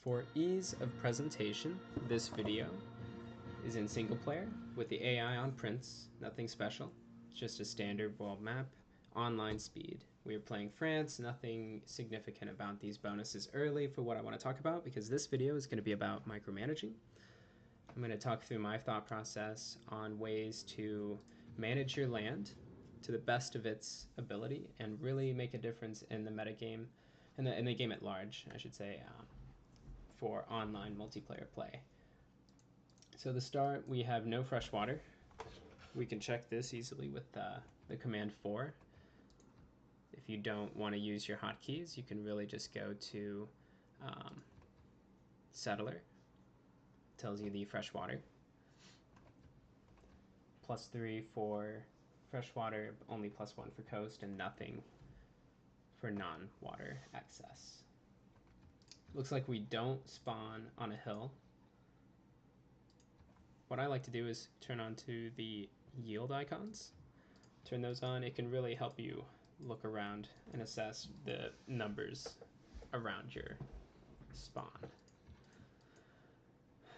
For ease of presentation, this video is in single player with the AI on prints, nothing special. It's just a standard world map, online speed. We are playing France, nothing significant about these bonuses early for what I want to talk about because this video is going to be about micromanaging. I'm going to talk through my thought process on ways to manage your land to the best of its ability and really make a difference in the metagame, in the game at large, I should say, for online multiplayer play. So to start, we have no fresh water. We can check this easily with the command 4. If you don't want to use your hotkeys, you can really just go to settler. It tells you the fresh water. +3 for fresh water, only +1 for coast, and nothing for non-water access. Looks like we don't spawn on a hill. What I like to do is turn on to the yield icons. Turn those on. It can really help you look around and assess the numbers around your spawn.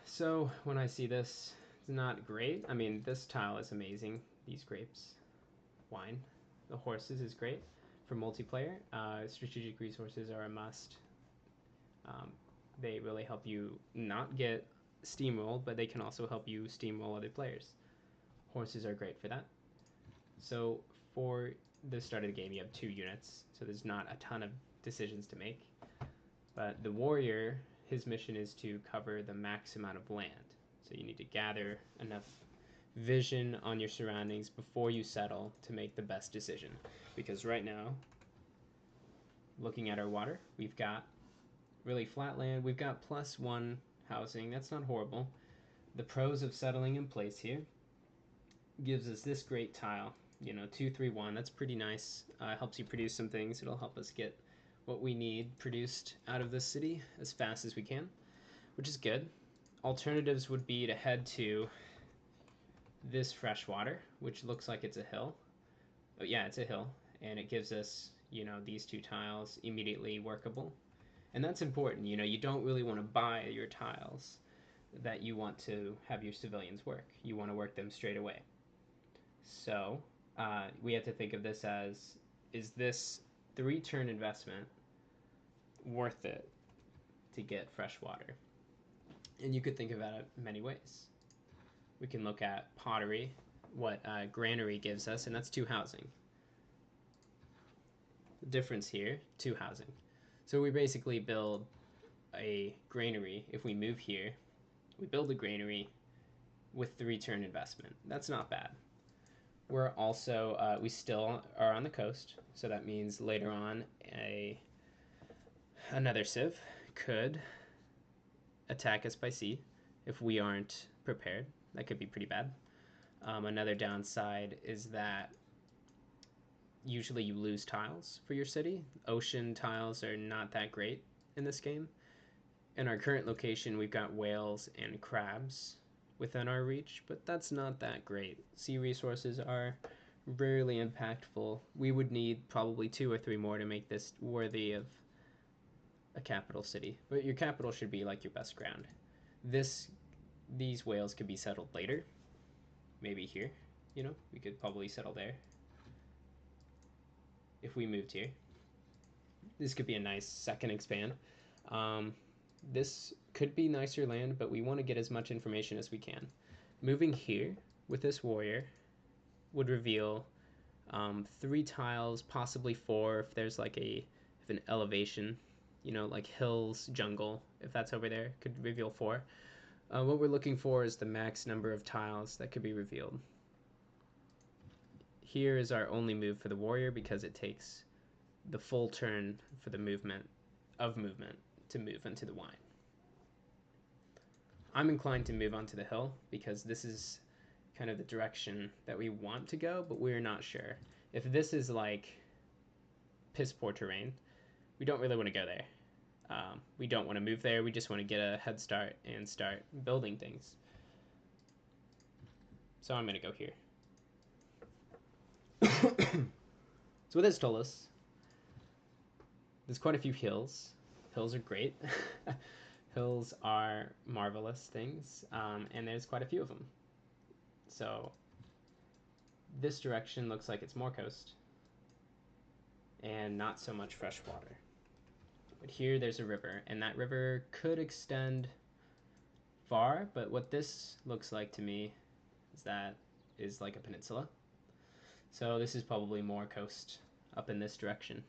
So when I see this, it's not great. I mean, this tile is amazing. These grapes, wine. The horses is great for multiplayer. Strategic resources are a must. They really help you not get steamrolled, but they can also help you steamroll other players. Horses are great for that. So for the start of the game, you have 2 units, so there's not a ton of decisions to make. But the warrior, his mission is to cover the max amount of land. So you need to gather enough vision on your surroundings before you settle to make the best decision. Because right now, looking at our water, we've got really flat land. We've got +1 housing. That's not horrible. The pros of settling in place here gives us this great tile. 2, 3, 1. That's pretty nice. Helps you produce some things. It'll help us get what we need produced out of this city as fast as we can, which is good. Alternatives would be to head to this fresh water, which looks like it's a hill. Oh yeah, it's a hill, and it gives us, these 2 tiles immediately workable. And that's important. You don't really want to buy your tiles that you want to have your civilians work. You want to work them straight away. So we have to think of this as, is this 3-turn investment worth it to get fresh water? And you could think about it many ways. We can look at pottery, what granary gives us, and that's 2 housing. The difference here, 2 housing. So we basically build a granary. If we move here, we build a granary with 3-turn investment. That's not bad. We're also, we still are on the coast, so that means later on another civ could attack us by sea if we aren't prepared. That could be pretty bad. Another downside is that usually you lose tiles for your city. Ocean tiles are not that great in this game. In our current location, we've got whales and crabs within our reach, but that's not that great. Sea resources are rarely impactful. We would need probably 2 or 3 more to make this worthy of a capital city, but your capital should be like your best ground. These whales could be settled later, maybe here. We could probably settle there if we moved here. This could be a nice second expand. This could be nicer land, but we want to get as much information as we can. Moving here with this warrior would reveal 3 tiles, possibly 4 if there's like an elevation, like hills, jungle, if that's over there, could reveal 4. What we're looking for is the max number of tiles that could be revealed. Here is our only move for the warrior because it takes the full turn for the movement to move into the wine. I'm inclined to move onto the hill because this is kind of the direction that we want to go, but we're not sure. If this is like piss poor terrain, we don't really want to go there. We don't want to move there. We just want to get a head start and start building things. So I'm going to go here. So what this told us, there's quite a few hills. Hills are great. Hills are marvelous things, and there's quite a few of them. So this direction looks like it's more coast and not so much fresh water. But here there's a river, and that river could extend far, but what this looks like to me is that is like a peninsula. So this is probably more coast up in this direction.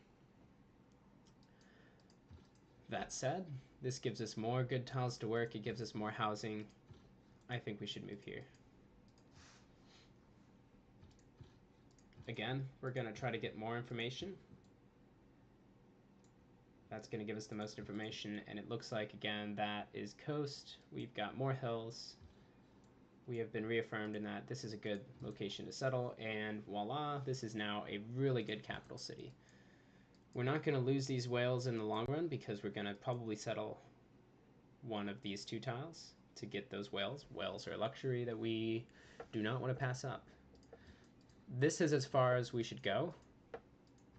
That said, this gives us more good tiles to work. It gives us more housing. I think we should move here. Again, we're going to try to get more information. That's going to give us the most information, and it looks like, again, that is coast. We've got more hills. We have been reaffirmed in that this is a good location to settle, and voila, this is now a really good capital city. We're not going to lose these whales in the long run because we're going to probably settle one of these two tiles to get those whales. Whales are a luxury that we do not want to pass up. This is as far as we should go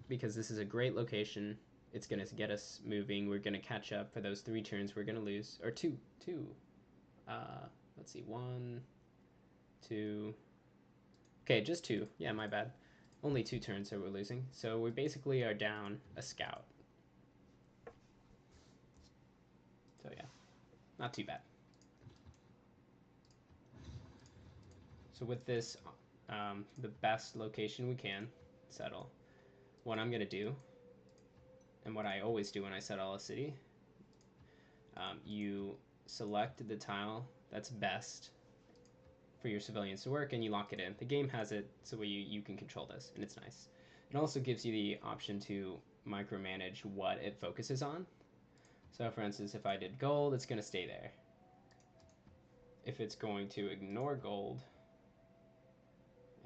because this is a great location. It's going to get us moving. We're going to catch up for those 3 turns we're going to lose. Or two. Let's see. 1, 2. Okay, just 2. Yeah, my bad. Only 2 turns that we're losing. So we basically are down a scout. So yeah, not too bad. So with this, the best location we can settle, what I'm going to do, and what I always do when I settle a city, you select the tile that's best for your civilians to work, and you lock it in. The game has it so you can control this, and it's nice. It also gives you the option to micromanage what it focuses on. So for instance, if I did gold, it's going to stay there. If it's going to ignore gold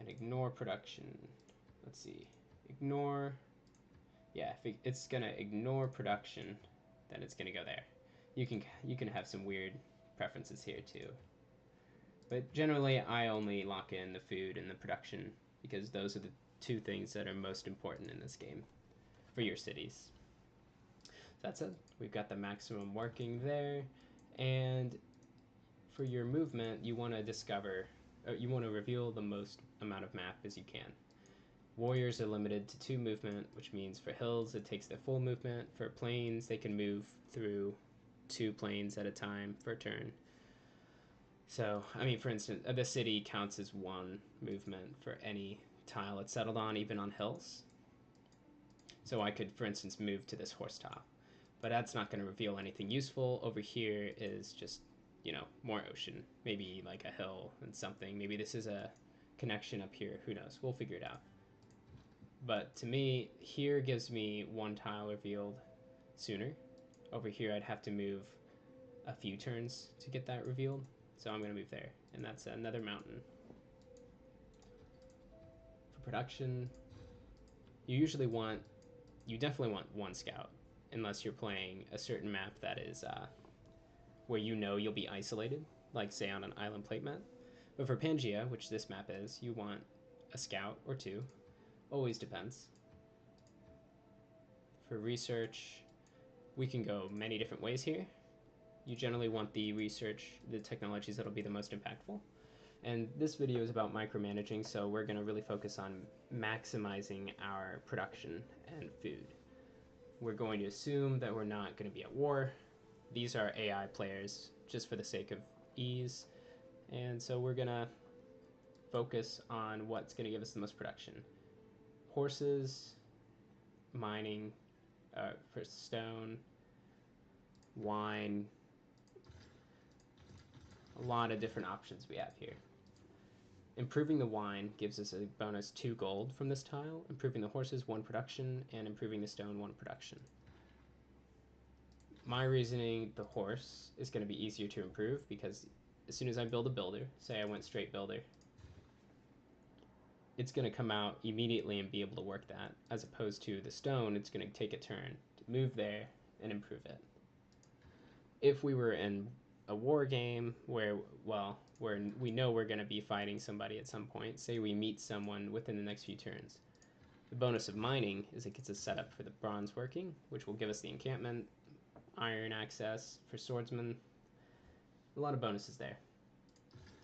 and ignore production, let's see, ignore, yeah, if it's going to ignore production, then it's going to go there. You can have some weird preferences here too. But generally, I only lock in the food and the production because those are the 2 things that are most important in this game for your cities. That's it. We've got the maximum working there. And for your movement, you want to you want to reveal the most amount of map as you can. Warriors are limited to 2 movement, which means for hills, it takes their full movement. For plains, they can move through 2 planes at a time for a turn. So, I mean, for instance, the city counts as 1 movement for any tile it's settled on, even on hills. So I could, for instance, move to this horse tile. But that's not going to reveal anything useful. Over here is just, more ocean. Maybe like a hill and something. Maybe this is a connection up here. Who knows? We'll figure it out. But to me, here gives me 1 tile revealed sooner. Over here, I'd have to move a few turns to get that revealed. So I'm going to move there, and that's another mountain. For production, you definitely want 1 scout, unless you're playing a certain map that is where you'll be isolated, like say on an island plate map. But for Pangea, which this map is, you want a scout or 2. Always depends. For research, we can go many different ways here. You generally want the technologies that'll be the most impactful. And this video is about micromanaging, so we're going to really focus on maximizing our production and food. We're going to assume that we're not going to be at war. These are AI players just for the sake of ease. And so we're going to focus on what's going to give us the most production. Horses, mining, for stone, wine, a lot of different options we have here. Improving the wine gives us a bonus 2 gold from this tile, improving the horses 1 production, and improving the stone 1 production. My reasoning, the horse is going to be easier to improve because as soon as I build a builder, say I went straight builder, it's going to come out immediately and be able to work that, as opposed to the stone, it's going to take a turn to move there and improve it. If we were in a war game where we know we're going to be fighting somebody at some point, say we meet someone within the next few turns, the bonus of mining is it gets us set up for the bronze working, which will give us the encampment. iron access for swordsmen. A lot of bonuses there.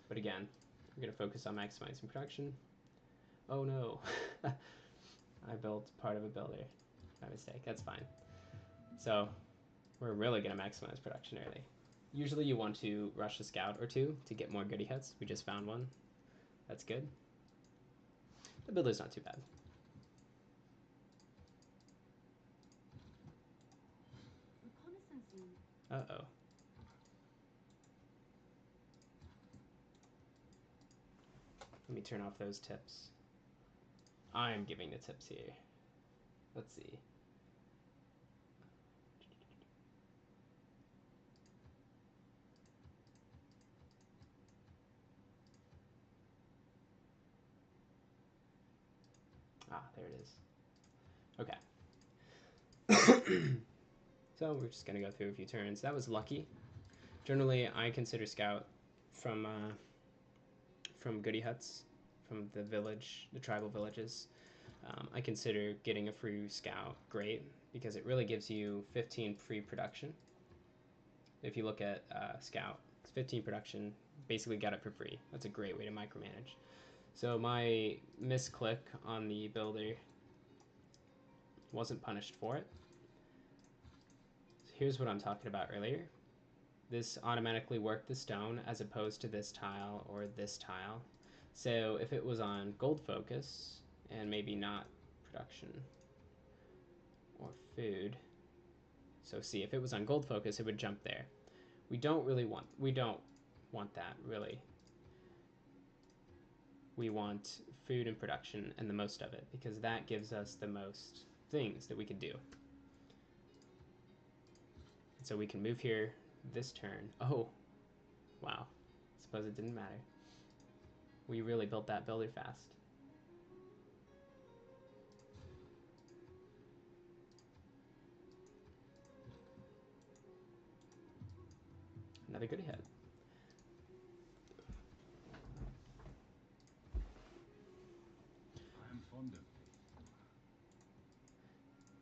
But again, we're going to focus on maximizing production. Oh no, I built part of a builder by mistake. That's fine. So we're really going to maximize production early. Usually you want to rush a scout or two to get more goody huts. We just found one. That's good. The builder's not too bad. Uh-oh. Let me turn off those tips. I'm giving the tips here. Let's see. Ah, there it is. Okay. So we're just going to go through a few turns. That was lucky. Generally, I consider scout from goody huts, from the village, the tribal villages. I consider getting a free scout great because it really gives you 15 free production. If you look at scout, it's 15 production, basically got it for free. That's a great way to micromanage. So my misclick on the builder wasn't punished for it. So here's what I'm talking about earlier. This automatically worked the stone as opposed to this tile or this tile. So if it was on gold focus and maybe not production or food, so see, if it was on gold focus, it would jump there. We don't want that really. We want food and production and the most of it because that gives us the most things that we could do. So we can move here this turn. Oh, wow. Suppose it didn't matter. We really built that builder fast. Another good hit.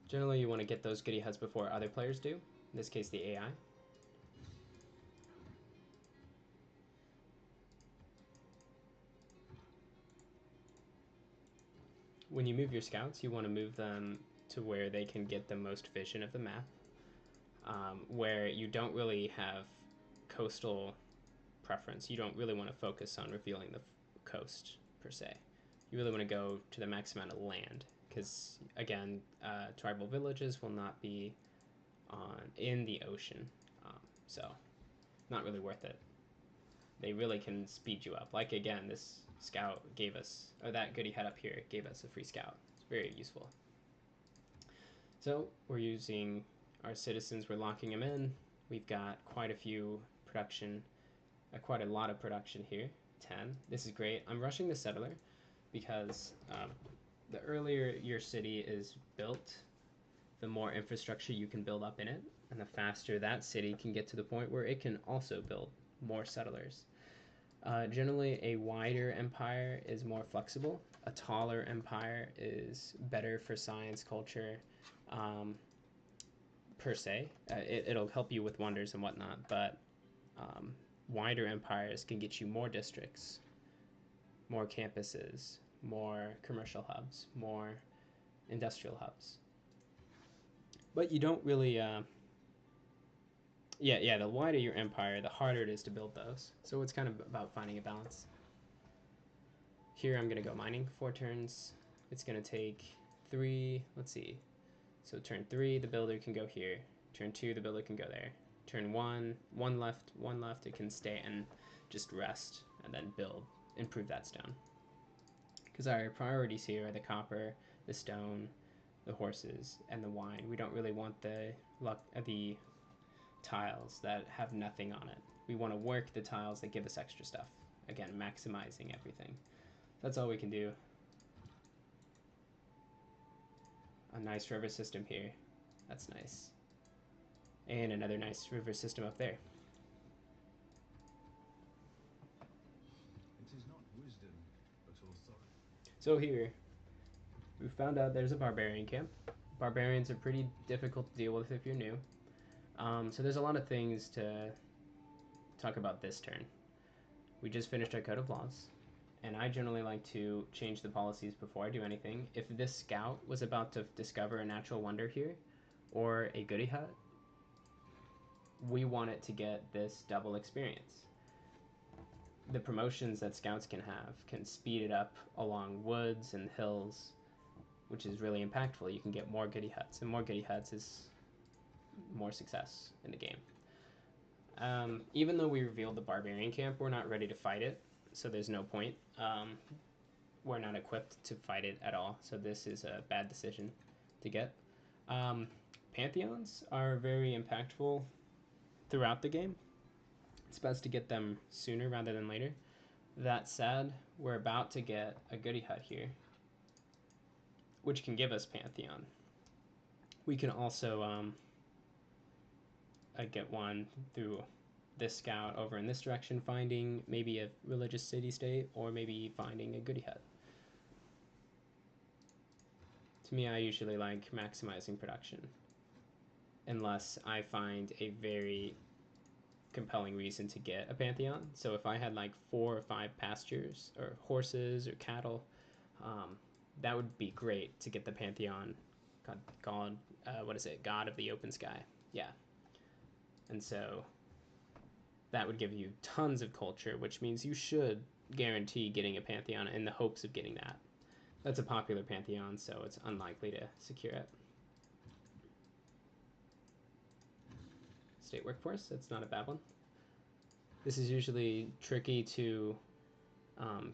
Generally, you want to get those goody huts before other players do. In this case, the AI. When you move your scouts, you want to move them to where they can get the most vision of the map, where you don't really have coastal preference. You don't really want to focus on revealing the coast, per se. You really want to go to the max amount of land, because, again, tribal villages will not be in the ocean, so not really worth it. They really can speed you up. Like, again, this scout gave us, or that goody head up here gave us a free scout. It's very useful. So we're using our citizens, we're locking them in. We've got quite a few production, quite a lot of production here, 10. This is great. I'm rushing the settler because the earlier your city is built, the more infrastructure you can build up in it, and the faster that city can get to the point where it can also build more settlers. Generally, a wider empire is more flexible. A taller empire is better for science, culture, per se. It'll help you with wonders and whatnot, but wider empires can get you more districts, more campuses, more commercial hubs, more industrial hubs. But you don't really... Yeah, the wider your empire, the harder it is to build those. So it's kind of about finding a balance. Here I'm going to go mining 4 turns. It's going to take 3, let's see. So turn 3, the builder can go here. Turn 2, the builder can go there. Turn 1, 1 left, it can stay and just rest and then build, improve that stone. Because our priorities here are the copper, the stone, the horses, and the wine. We don't really want the tiles that have nothing on it. We want to work the tiles that give us extra stuff. Again, maximizing everything. That's all we can do. A nice river system here. That's nice. And another nice river system up there. It is not wisdom, but authority. So here, we found out there's a barbarian camp. Barbarians are pretty difficult to deal with if you're new. So there's a lot of things to talk about this turn. We just finished our code of laws, and I generally like to change the policies before I do anything. If this scout was about to discover a natural wonder here, or a goody hut, we want it to get this double experience. The promotions that scouts can have can speed it up along woods and hills, which is really impactful. You can get more goody huts, and more goody huts is more success in the game. Even though we revealed the barbarian camp, we're not ready to fight it, so there's no point. We're not equipped to fight it at all, so this is a bad decision to get. Pantheons are very impactful throughout the game. It's best to get them sooner rather than later. That said, we're about to get a goody hut here, which can give us Pantheon. We can also get one through this scout over in this direction, finding maybe a religious city-state, or maybe finding a goody hut. To me, I usually like maximizing production, unless I find a very compelling reason to get a Pantheon. So if I had like 4 or 5 pastures, or horses, or cattle, that would be great to get the Pantheon. God, what is it? God of the open sky. Yeah. And so that would give you tons of culture, which means you should guarantee getting a Pantheon in the hopes of getting that. That's a popular Pantheon, so it's unlikely to secure it. State workforce, that's not a bad one. This is usually tricky to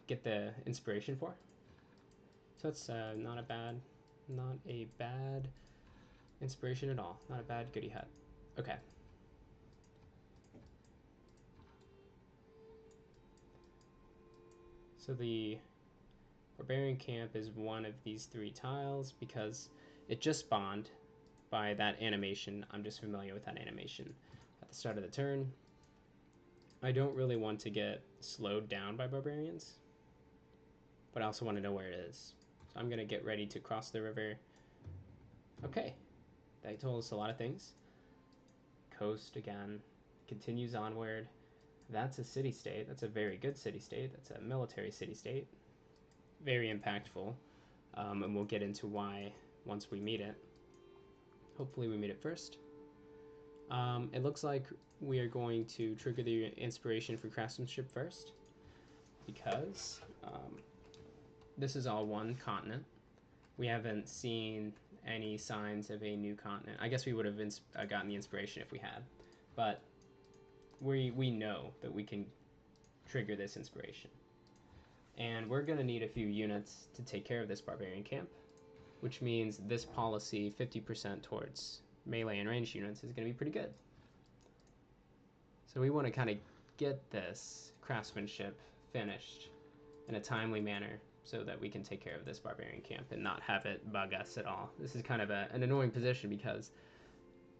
get the inspiration for. So that's not a bad inspiration at all. Not a bad goody hut. Okay. So the barbarian camp is one of these 3 tiles because it just spawned by that animation. I'm just familiar with that animation at the start of the turn. I don't really want to get slowed down by barbarians, but I also want to know where it is. So I'm going to get ready to cross the river. Okay, that told us a lot of things. Coast again, continues onward. That's a city-state. That's a very good city-state. That's a military city-state. Very impactful, and we'll get into why once we meet it. Hopefully we meet it first. It looks like we are going to trigger the inspiration for craftsmanship first, because this is all one continent. We haven't seen any signs of a new continent. I guess we would have gotten the inspiration if we had, but we know that we can trigger this inspiration. And we're going to need a few units to take care of this barbarian camp, which means this policy, 50% towards melee and ranged units, is going to be pretty good. So we want to kind of get this craftsmanship finished in a timely manner so that we can take care of this barbarian camp and not have it bug us at all. This is kind of an annoying position because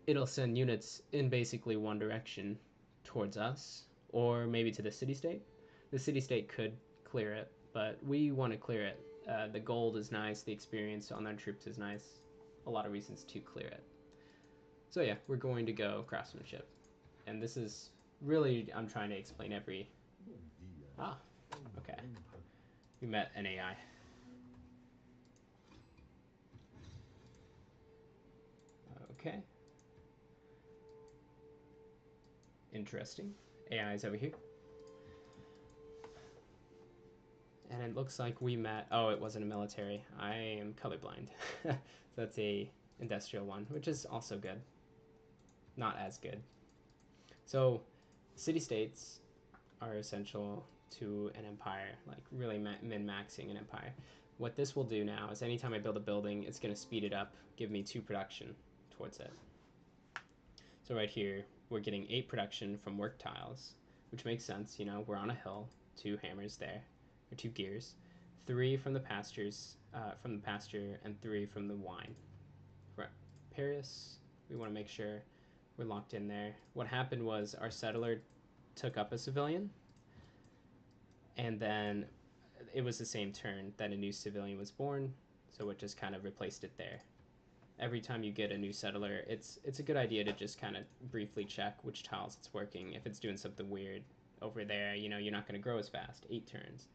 it'll send units in basically one direction towards us, or maybe to the city-state. The city-state could clear it, but we want to clear it. The gold is nice, the experience on our troops is nice. A lot of reasons to clear it. So yeah, we're going to go craftsmanship. And this is really, I'm trying to explain every... Ah, okay. We met an AI. Okay. Interesting. AI is over here. And it looks like we met... Oh, it wasn't a military. I am colorblind. So that's a industrial one, which is also good. Not as good. So city-states are essential to an empire, like really min-maxing an empire. What this will do now is anytime I build a building, it's going to speed it up, give me 2 production towards it. So right here, we're getting 8 production from work tiles, which makes sense. You know, we're on a hill, 2 hammers there, or 2 gears, 3 from the pastures, from the pasture, and 3 from the wine. For Paris, we want to make sure we're locked in there. What happened was our settler took up a civilian, and then it was the same turn that a new civilian was born, so it just kind of replaced it there. every time you get a new settler, it's a good idea to just kind of briefly check which tiles it's working. If it's doing something weird over there, you know, you're not going to grow as fast, 8 turns.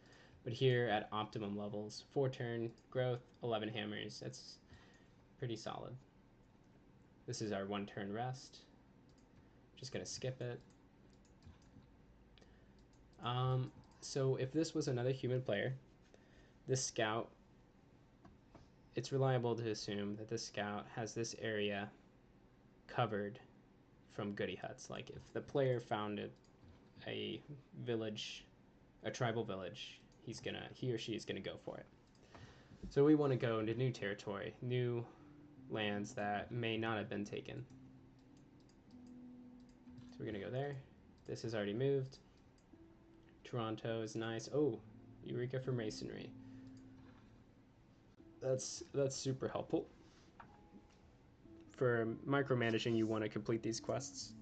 But here at optimum levels, 4 turn growth, 11 hammers, that's pretty solid. This is our 1 turn rest. Just going to skip it. So if this was another human player, this scout, it's reliable to assume that this scout has this area covered from goody huts. Like if the player found a village, a tribal village, he or she is gonna go for it. So we want to go into new territory, new lands that may not have been taken. So we're gonna go there. This is already moved. Toronto is nice. Oh, Eureka for masonry. That's super helpful. For micromanaging, you want to complete these quests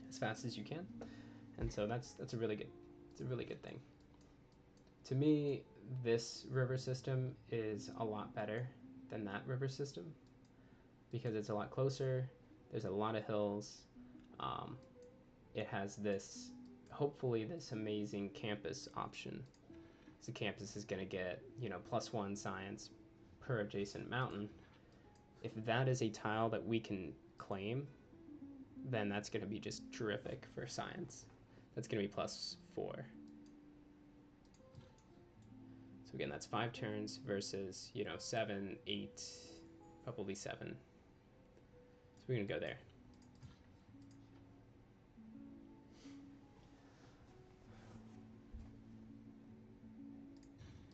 as fast as you can, and so that's a really good thing. To me, this river system is a lot better than that river system because it's a lot closer. There's a lot of hills. It has this, hopefully, this amazing campus option. So campus is going to get, you know, +1 science per adjacent mountain. If that is a tile that we can claim, then that's going to be just terrific for science. That's going to be +4. So again, that's 5 turns versus, you know, 7, 8, probably 7. So we're going to go there.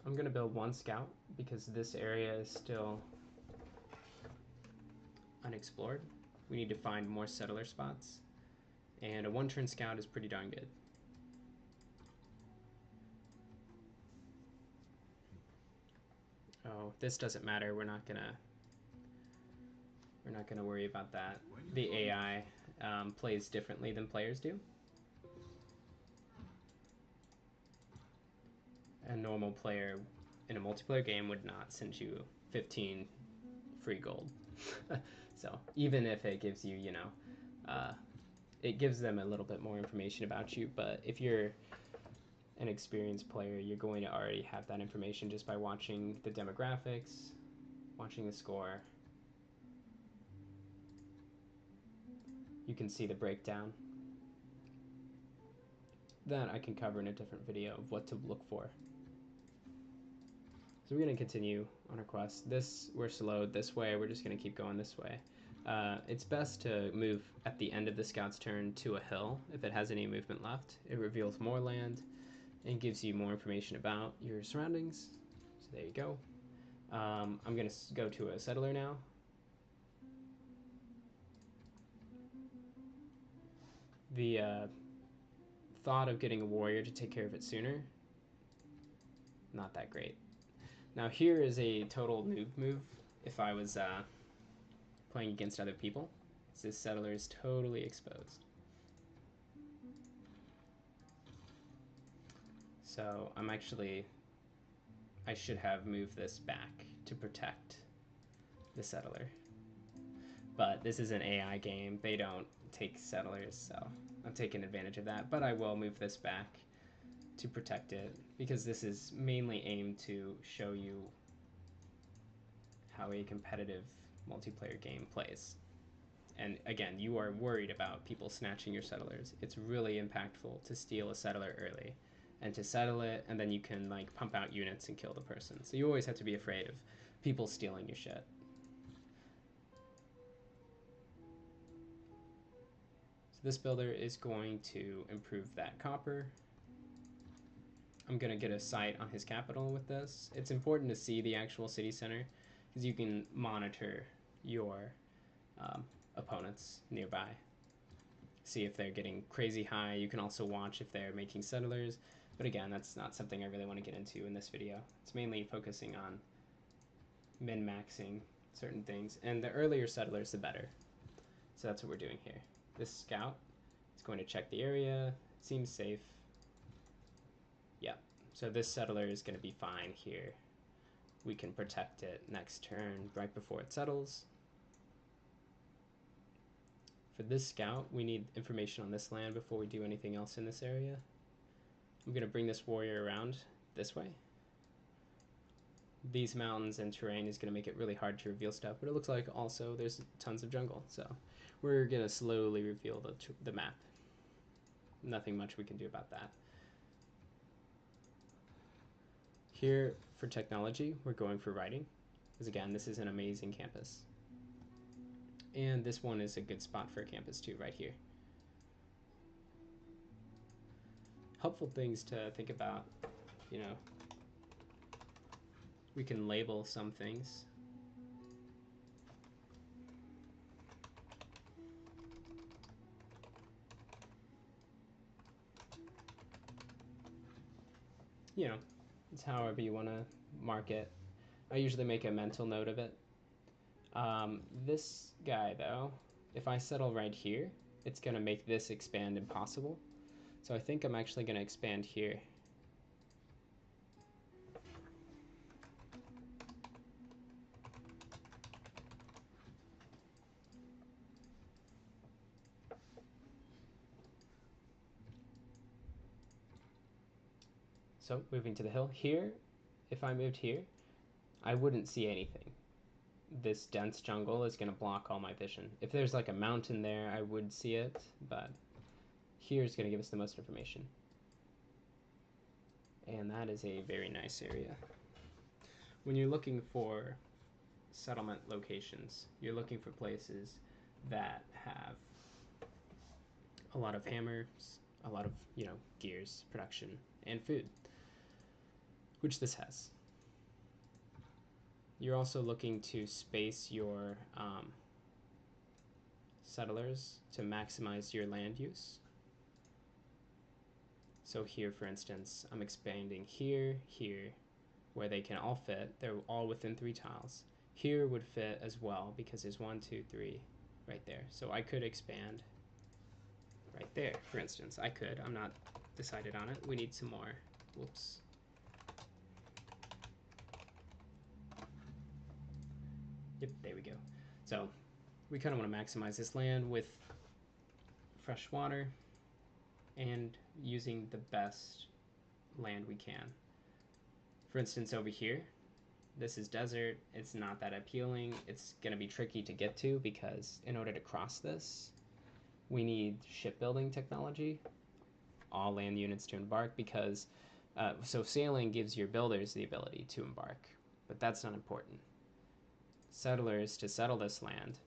I'm going to build 1 scout because this area is still unexplored. We need to find more settler spots, and a 1-turn scout is pretty darn good. Oh, this doesn't matter. We're not gonna worry about that. The AI plays differently than players do. A normal player in a multiplayer game would not send you 15 free gold. So even if it gives you, you know, it gives them a little bit more information about you, but if you're an experienced player, you're going to already have that information just by watching the demographics, watching the score. You can see the breakdown. That I can cover in a different video of what to look for. So we're going to continue on our quest. We're slowed this way. We're just going to keep going this way. It's best to move at the end of the scout's turn to a hill if it has any movement left. It reveals more land and gives you more information about your surroundings. So there you go. I'm going to go to a settler now. The thought of getting a warrior to take care of it sooner, not that great. Now here is a total noob move if I was playing against other people. This settler is totally exposed. So I should have moved this back to protect the settler. But this is an AI game. They don't take settlers, so I'm taking advantage of that. But I will move this back to protect it because this is mainly aimed to show you how a competitive multiplayer game plays. And again, you are worried about people snatching your settlers. It's really impactful to steal a settler early and to settle it, and then you can like pump out units and kill the person. So you always have to be afraid of people stealing your shit. So this builder is going to improve that copper. I'm going to get a site on his capital with this. It's important to see the actual city center because you can monitor your opponents nearby. See if they're getting crazy high. You can also watch if they're making settlers. But again, that's not something I really want to get into in this video. It's mainly focusing on min-maxing certain things. And the earlier settlers, the better. So that's what we're doing here. This scout is going to check the area. It seems safe. Yeah. So this settler is going to be fine here. We can protect it next turn right before it settles. for this scout, we need information on this land before we do anything else in this area. I'm going to bring this warrior around this way. These mountains and terrain is going to make it really hard to reveal stuff, but it looks like also there's tons of jungle, so we're going to slowly reveal the map. Nothing much we can do about that. Here for technology, we're going for writing, because again, this is an amazing campus. And this one is a good spot for a campus too, right here. Helpful things to think about, you know, we can label some things. You know, it's however you want to mark it. I usually make a mental note of it. This guy, though, if I settle right here, it's going to make this expand impossible. So I think I'm actually going to expand here. So moving to the hill here, if I moved here, I wouldn't see anything. This dense jungle is going to block all my vision. If there's like a mountain there, I would see it, but here's going to give us the most information. And that is a very nice area. When you're looking for settlement locations, you're looking for places that have a lot of hammers, a lot of, you know, gears, production, and food, which this has. You're also looking to space your settlers to maximize your land use. So here, for instance, I'm expanding here, here, where they can all fit. They're all within 3 tiles. Here would fit as well because there's 1, 2, 3 right there. So I could expand right there, for instance. I could. I'm not decided on it. We need some more. Whoops. Yep, there we go. So we kind of want to maximize this land with fresh water and using the best land we can. For instance, over here, this is desert. It's not that appealing. It's going to be tricky to get to because in order to cross this, we need shipbuilding technology, all land units to embark because, so sailing gives your builders the ability to embark, but that's not important. Settlers, to settle this land,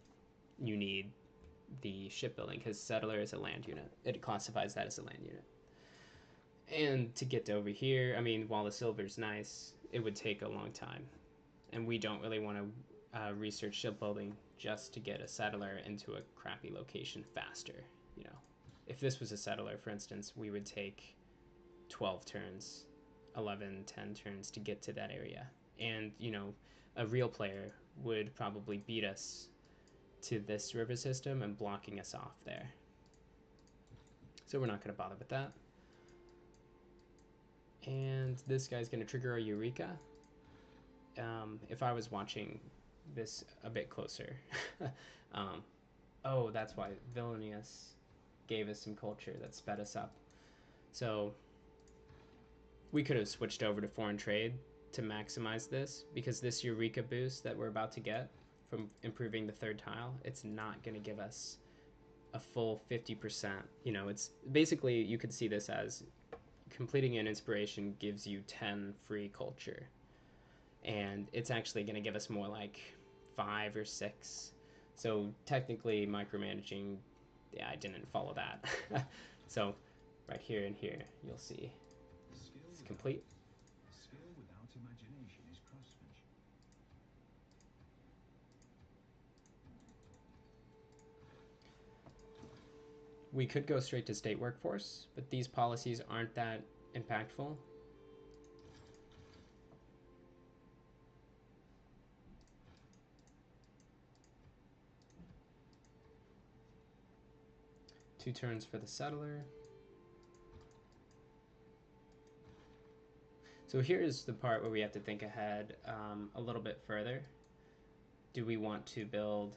you need the shipbuilding because settler is a land unit. It classifies that as a land unit. And to get to over here, I mean, while the silver's nice, it would take a long time. And we don't really want to research shipbuilding just to get a settler into a crappy location faster. You know, if this was a settler, for instance, we would take 12 turns, 11, 10 turns to get to that area. And, you know, a real player would probably beat us to this river system and blocking us off there. So we're not going to bother with that. And this guy's going to trigger a Eureka. If I was watching this a bit closer. Oh, that's why Vilnius gave us some culture that sped us up. So we could have switched over to foreign trade to maximize this because this Eureka boost that we're about to get from improving the 3rd tile, it's not going to give us a full 50%. You know, it's basically, you could see this as completing an inspiration gives you 10 free culture. And it's actually going to give us more like 5 or 6. So technically micromanaging, yeah, I didn't follow that. So right here and here, you'll see it's complete. Skill without imagination is craftsmanship. We could go straight to state workforce, but these policies aren't that impactful. Two turns for the settler. So here's the part where we have to think ahead a little bit further. Do we want to build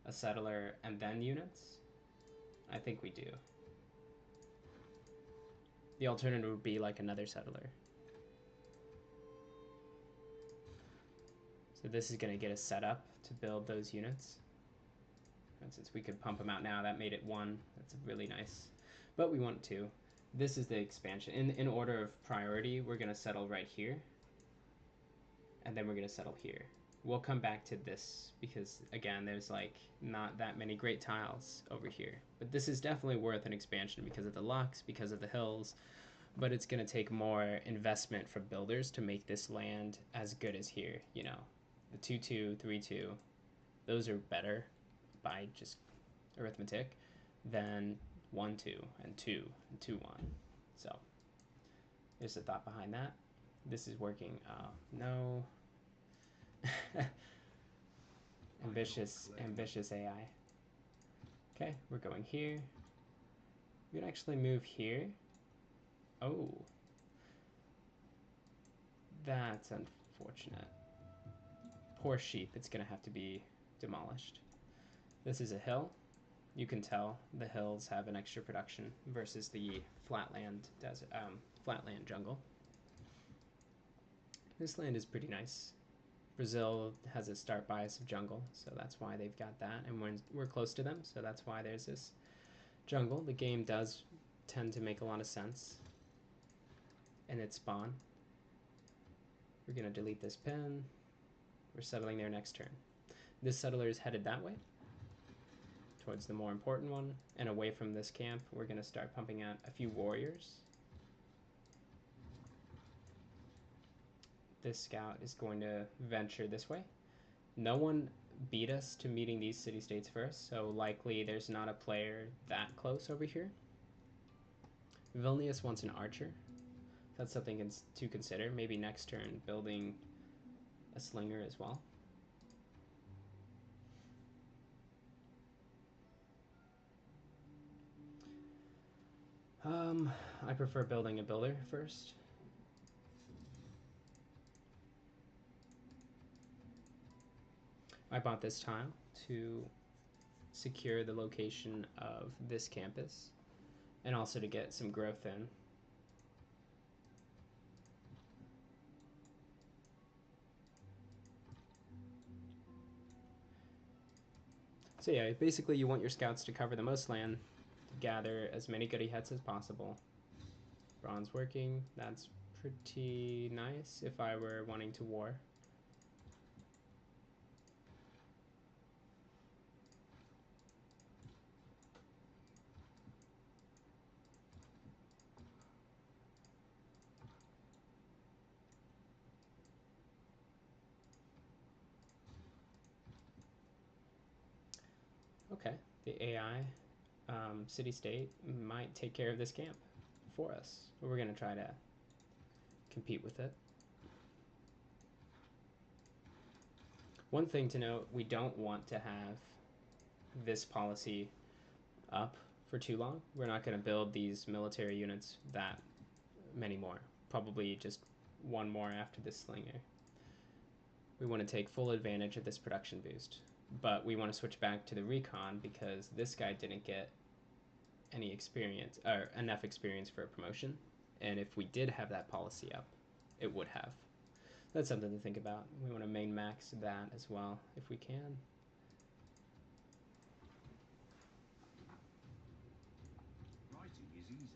a settler and then units? I think we do. The alternative would be like another settler. So this is going to get us set up to build those units. And since we could pump them out now, that made it 1. That's really nice. But we want 2. This is the expansion. In order of priority, we're going to settle right here. And then we're going to settle here. We'll come back to this because, again, there's like not that many great tiles over here. But this is definitely worth an expansion because of the locks, because of the hills. But it's going to take more investment for builders to make this land as good as here. You know, the 2-2, 3-2, those are better by just arithmetic than 1-2 and 2 and 2-1. So there's the thought behind that. This is working. No. ambitious AI. Okay, we're going here. We can actually move here. Oh, that's unfortunate. Poor sheep. It's gonna have to be demolished. This is a hill. You can tell the hills have an extra production versus the flatland desert, flatland jungle. This land is pretty nice. Brazil has a start bias of jungle, so that's why they've got that, and we're close to them, so that's why there's this jungle. The game does tend to make a lot of sense in its spawn. We're going to delete this pin. We're settling there next turn. This settler is headed that way, towards the more important one, and away from this camp. We're going to start pumping out a few warriors. This scout is going to venture this way. No one beat us to meeting these city-states first, so likely there's not a player that close over here. Vilnius wants an archer. That's something to consider. Maybe next turn building a slinger as well. I prefer building a builder first. I bought this tile to secure the location of this campus and also to get some growth in. So yeah, basically you want your scouts to cover the most land, to gather as many goody hets as possible. Bronze working, that's pretty nice if I were wanting to war. Okay, the AI city-state might take care of this camp for us. But we're going to try to compete with it. One thing to note, we don't want to have this policy up for too long. We're not going to build these military units that many more. Probably just one more after this slinger. We want to take full advantage of this production boost. But we want to switch back to the recon because this guy didn't get any experience or enough experience for a promotion. And if we did have that policy up, it would have. That's something to think about. We want to main max that as well if we can. Writing is easy.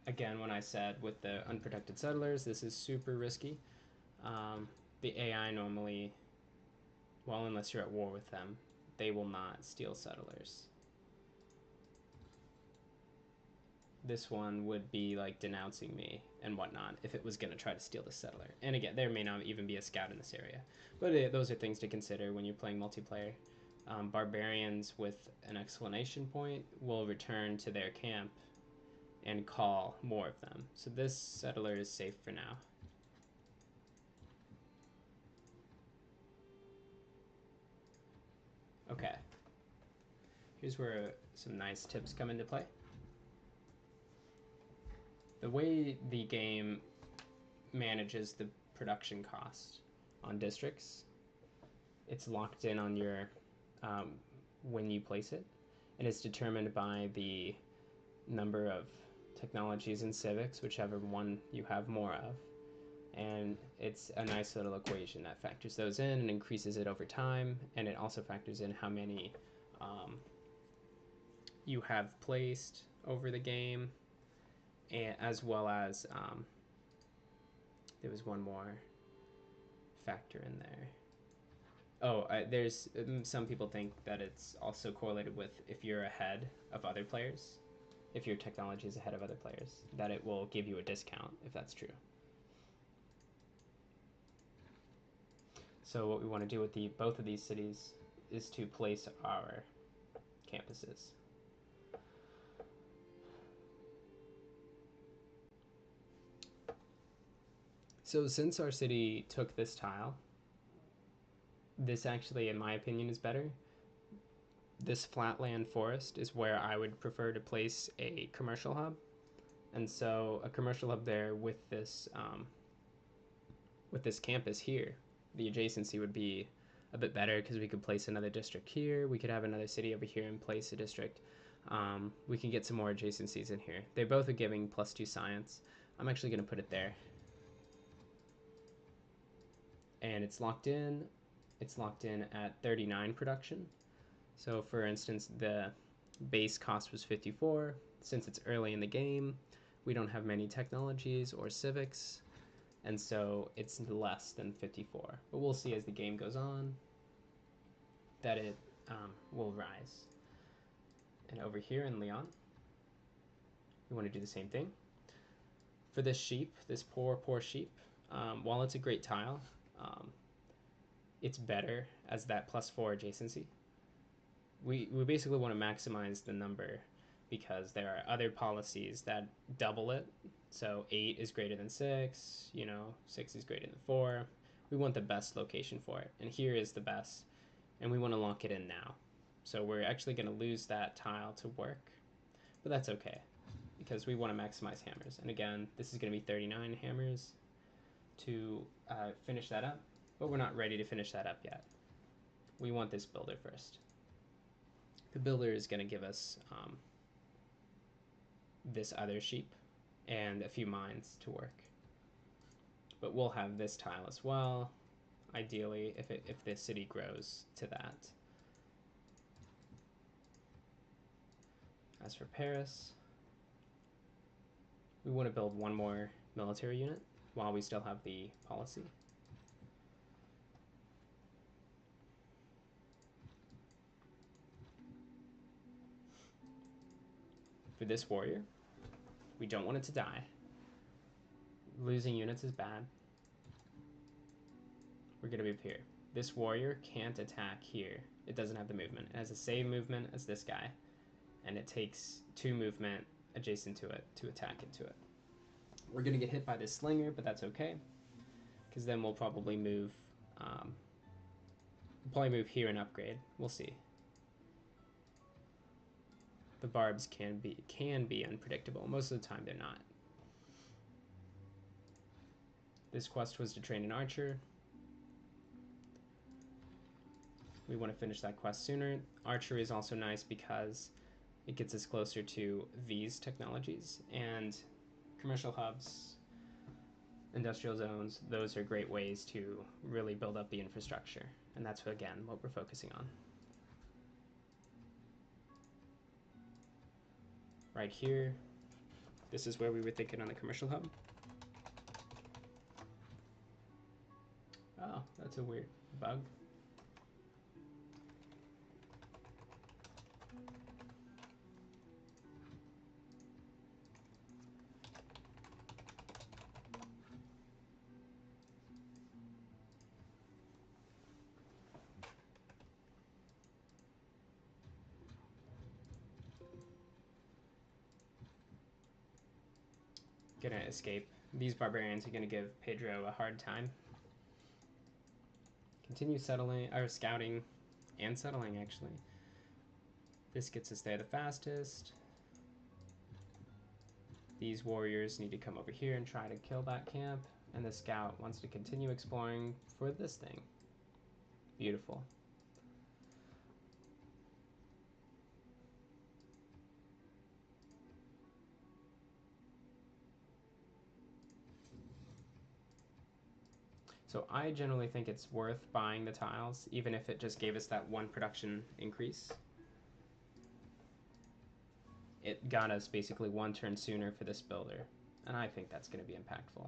Again, when I said with the unprotected settlers, this is super risky. The AI normally, well, unless you're at war with them, they will not steal settlers. This one would be like denouncing me and whatnot if it was going to try to steal the settler. And again, there may not even be a scout in this area. But those are things to consider when you're playing multiplayer. Barbarians with an exclamation point will return to their camp and call more of them. So this settler is safe for now. Okay. Here's where some nice tips come into play. The way the game manages the production cost on districts, it's locked in on your when you place it, and it's determined by the number of technologies and civics, whichever one you have more of. And it's a nice little equation that factors those in and increases it over time, and it also factors in how many you have placed over the game, and as well as there was one more factor in there. Oh, there's some people think that it's also correlated with if you're ahead of other players, if your technology is ahead of other players, that it will give you a discount if that's true. So what we want to do with both of these cities is to place our campuses. So since our city took this tile, this actually, in my opinion, is better. This flatland forest is where I would prefer to place a commercial hub. And so a commercial hub there with this campus here, the adjacency would be a bit better because we could place another district here. We could have another city over here and place a district. We can get some more adjacencies in here. They both are giving +2 science. I'm actually going to put it there. And it's locked in. It's locked in at 39 production. So for instance, the base cost was 54. Since it's early in the game, we don't have many technologies or civics, and so it's less than 54. But we'll see as the game goes on that it will rise. And over here in Leon, we want to do the same thing. For this sheep, this poor sheep, while it's a great tile, it's better as that +4 adjacency. We basically want to maximize the number because there are other policies that double it. So 8 is greater than 6, 6 is greater than 4. We want the best location for it, and here is the best, and we want to lock it in now. So we're actually going to lose that tile to work, but that's okay because we want to maximize hammers. And again, this is going to be 39 hammers to finish that up, but we're not ready to finish that up yet. We want this builder first. The builder is going to give us this other sheep and a few mines to work. But we'll have this tile as well, ideally, if the city grows to that. As for Paris, we want to build one more military unit while we still have the policy. For this warrior, we don't want it to die. Losing units is bad. We're going to move here. This warrior can't attack here. It doesn't have the movement. It has the same movement as this guy, and it takes 2 movement adjacent to it to attack into it. We're going to get hit by this slinger, but that's okay, because then we'll probably move here and upgrade. We'll see. The barbs can be unpredictable. Most of the time they're not. This quest was to train an archer. We want to finish that quest sooner. Archery is also nice because it gets us closer to these technologies, and commercial hubs, industrial zones, those are great ways to really build up the infrastructure, and that's again what we're focusing on. Right here, this is where we were thinking on the commercial hub. Oh, that's a weird bug. Gonna escape. These barbarians are gonna give Pedro a hard time. Continue settling, or scouting, and settling actually. This gets us there the fastest. These warriors need to come over here and try to kill that camp, and the scout wants to continue exploring for this thing. Beautiful. So I generally think it's worth buying the tiles, even if it just gave us that one production increase. It got us basically one turn sooner for this builder, and I think that's going to be impactful.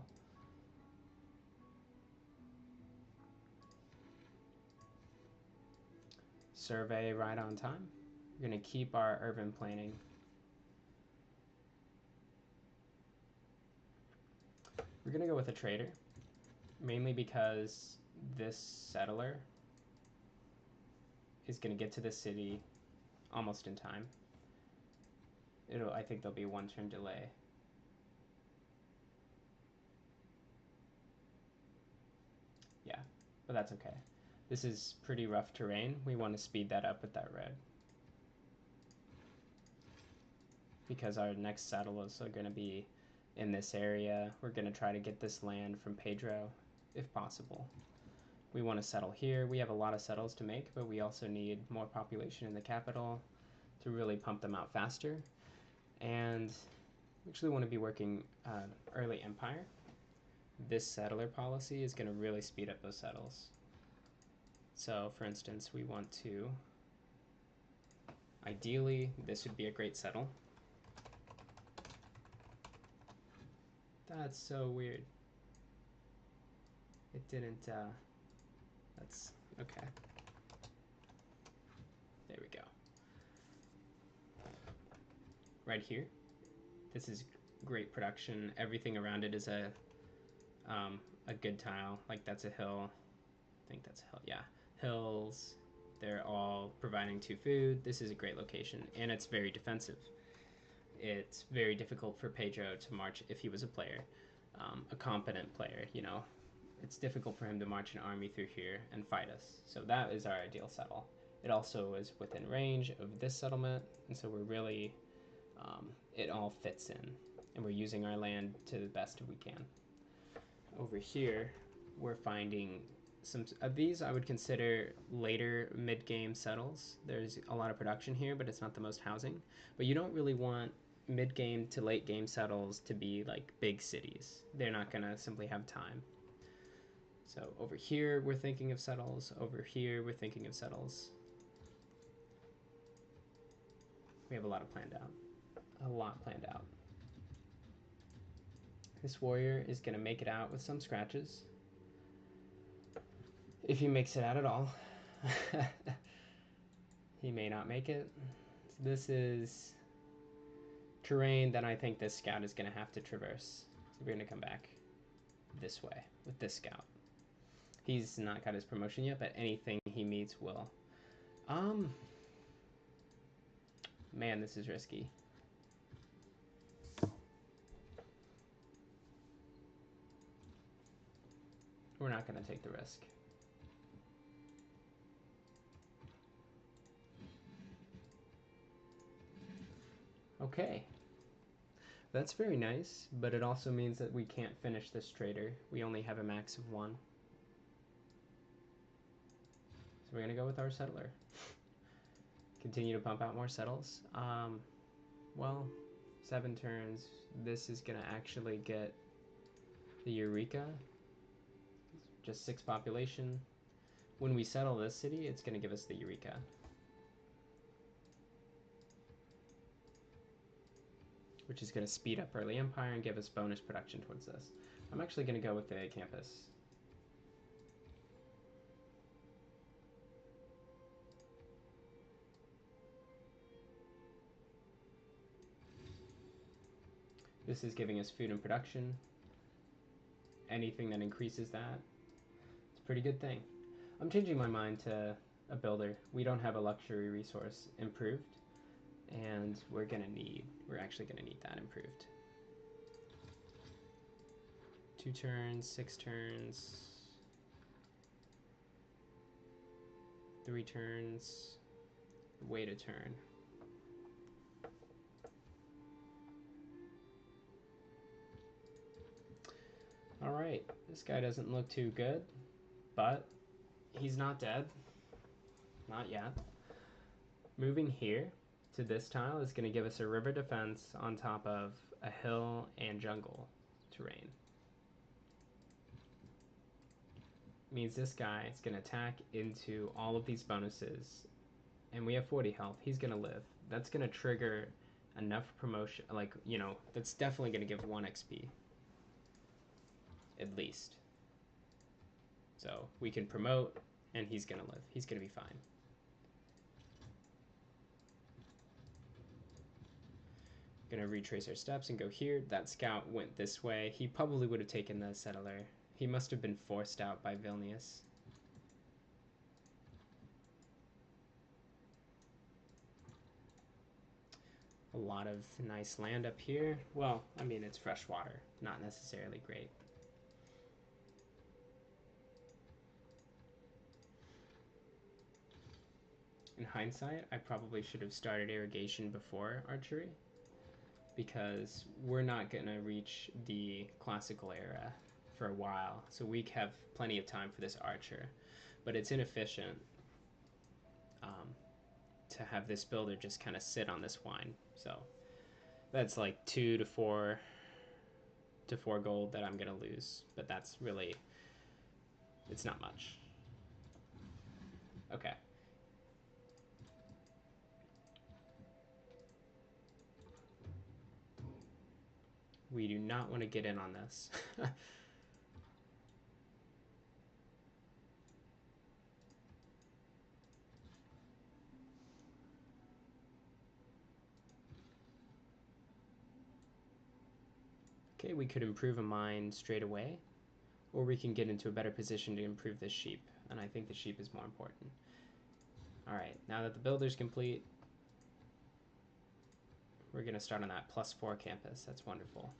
Survey right on time. We're going to keep our urban planning. We're going to go with a trader, mainly because this settler is going to get to the city almost in time. I think there'll be a one turn delay. Yeah, but that's okay. This is pretty rough terrain. We want to speed that up with that red, because our next settlers are going to be in this area. We're going to try to get this land from Pedro if possible. We want to settle here. We have a lot of settles to make, but we also need more population in the capital to really pump them out faster. And we actually want to be working early empire. This settler policy is going to really speed up those settles. So for instance, we want to, ideally, this would be a great settle. That's so weird. It didn't, that's, okay. There we go. Right here, this is great production. Everything around it is a good tile. Like that's a hill. I think that's a hill, yeah. Hills, they're all providing 2 food. This is a great location, and it's very defensive. It's very difficult for Pedro to march if he was a player, a competent player, you know. It's difficult for him to march an army through here and fight us. So that is our ideal settle. It also is within range of this settlement, and so we're really, it all fits in, and we're using our land to the best we can. Over here, we're finding some of these I would consider later mid-game settles. There's a lot of production here, but it's not the most housing. But you don't really want mid-game to late-game settles to be like big cities. They're not going to simply have time. So over here, we're thinking of settles. Over here, we're thinking of settles. We have a lot planned out. A lot planned out. This warrior is going to make it out with some scratches. If he makes it out at all. He may not make it. So this is terrain that I think this scout is going to have to traverse. So we're going to come back this way with this scout. He's not got his promotion yet, but anything he meets will. Man, this is risky. We're not going to take the risk. Okay. That's very nice, but it also means that we can't finish this trader. We only have a max of 1. So we're going to go with our settler. Continue to pump out more settles. Well, 7 turns. This is going to actually get the Eureka. Just 6 population. When we settle this city, it's going to give us the Eureka. Which is going to speed up early empire and give us bonus production towards this. I'm actually going to go with the campus. This is giving us food and production. Anything that increases that, it's a pretty good thing. I'm changing my mind to a builder. We don't have a luxury resource improved, and we're actually gonna need that improved. 2 turns, 6 turns, 3 turns, wait a turn. All right, this guy doesn't look too good, but he's not dead. Not yet. Moving here to this tile is going to give us a river defense on top of a hill and jungle terrain. means this guy is going to attack into all of these bonuses, and we have 40 health. He's going to live. That's going to trigger enough promotion, like, you know, that's definitely going to give 1 XP. At least. So we can promote, and he's going to live. He's going to be fine. Gonna retrace our steps and go here. That scout went this way. He probably would have taken the settler. He must have been forced out by Vilnius. A lot of nice land up here. Well, I mean, it's fresh water, not necessarily great. In hindsight, I probably should have started irrigation before archery, because we're not gonna reach the classical era for a while, so we have plenty of time for this archer, but it's inefficient to have this builder just kind of sit on this wine. So that's like 2 to 4 gold that I'm gonna lose, but that's really, it's not much. Okay. We do not want to get in on this. Okay, we could improve a mine straight away, or we can get into a better position to improve this sheep, and I think the sheep is more important. Alright, now that the builder's complete, we're going to start on that +4 campus. That's wonderful.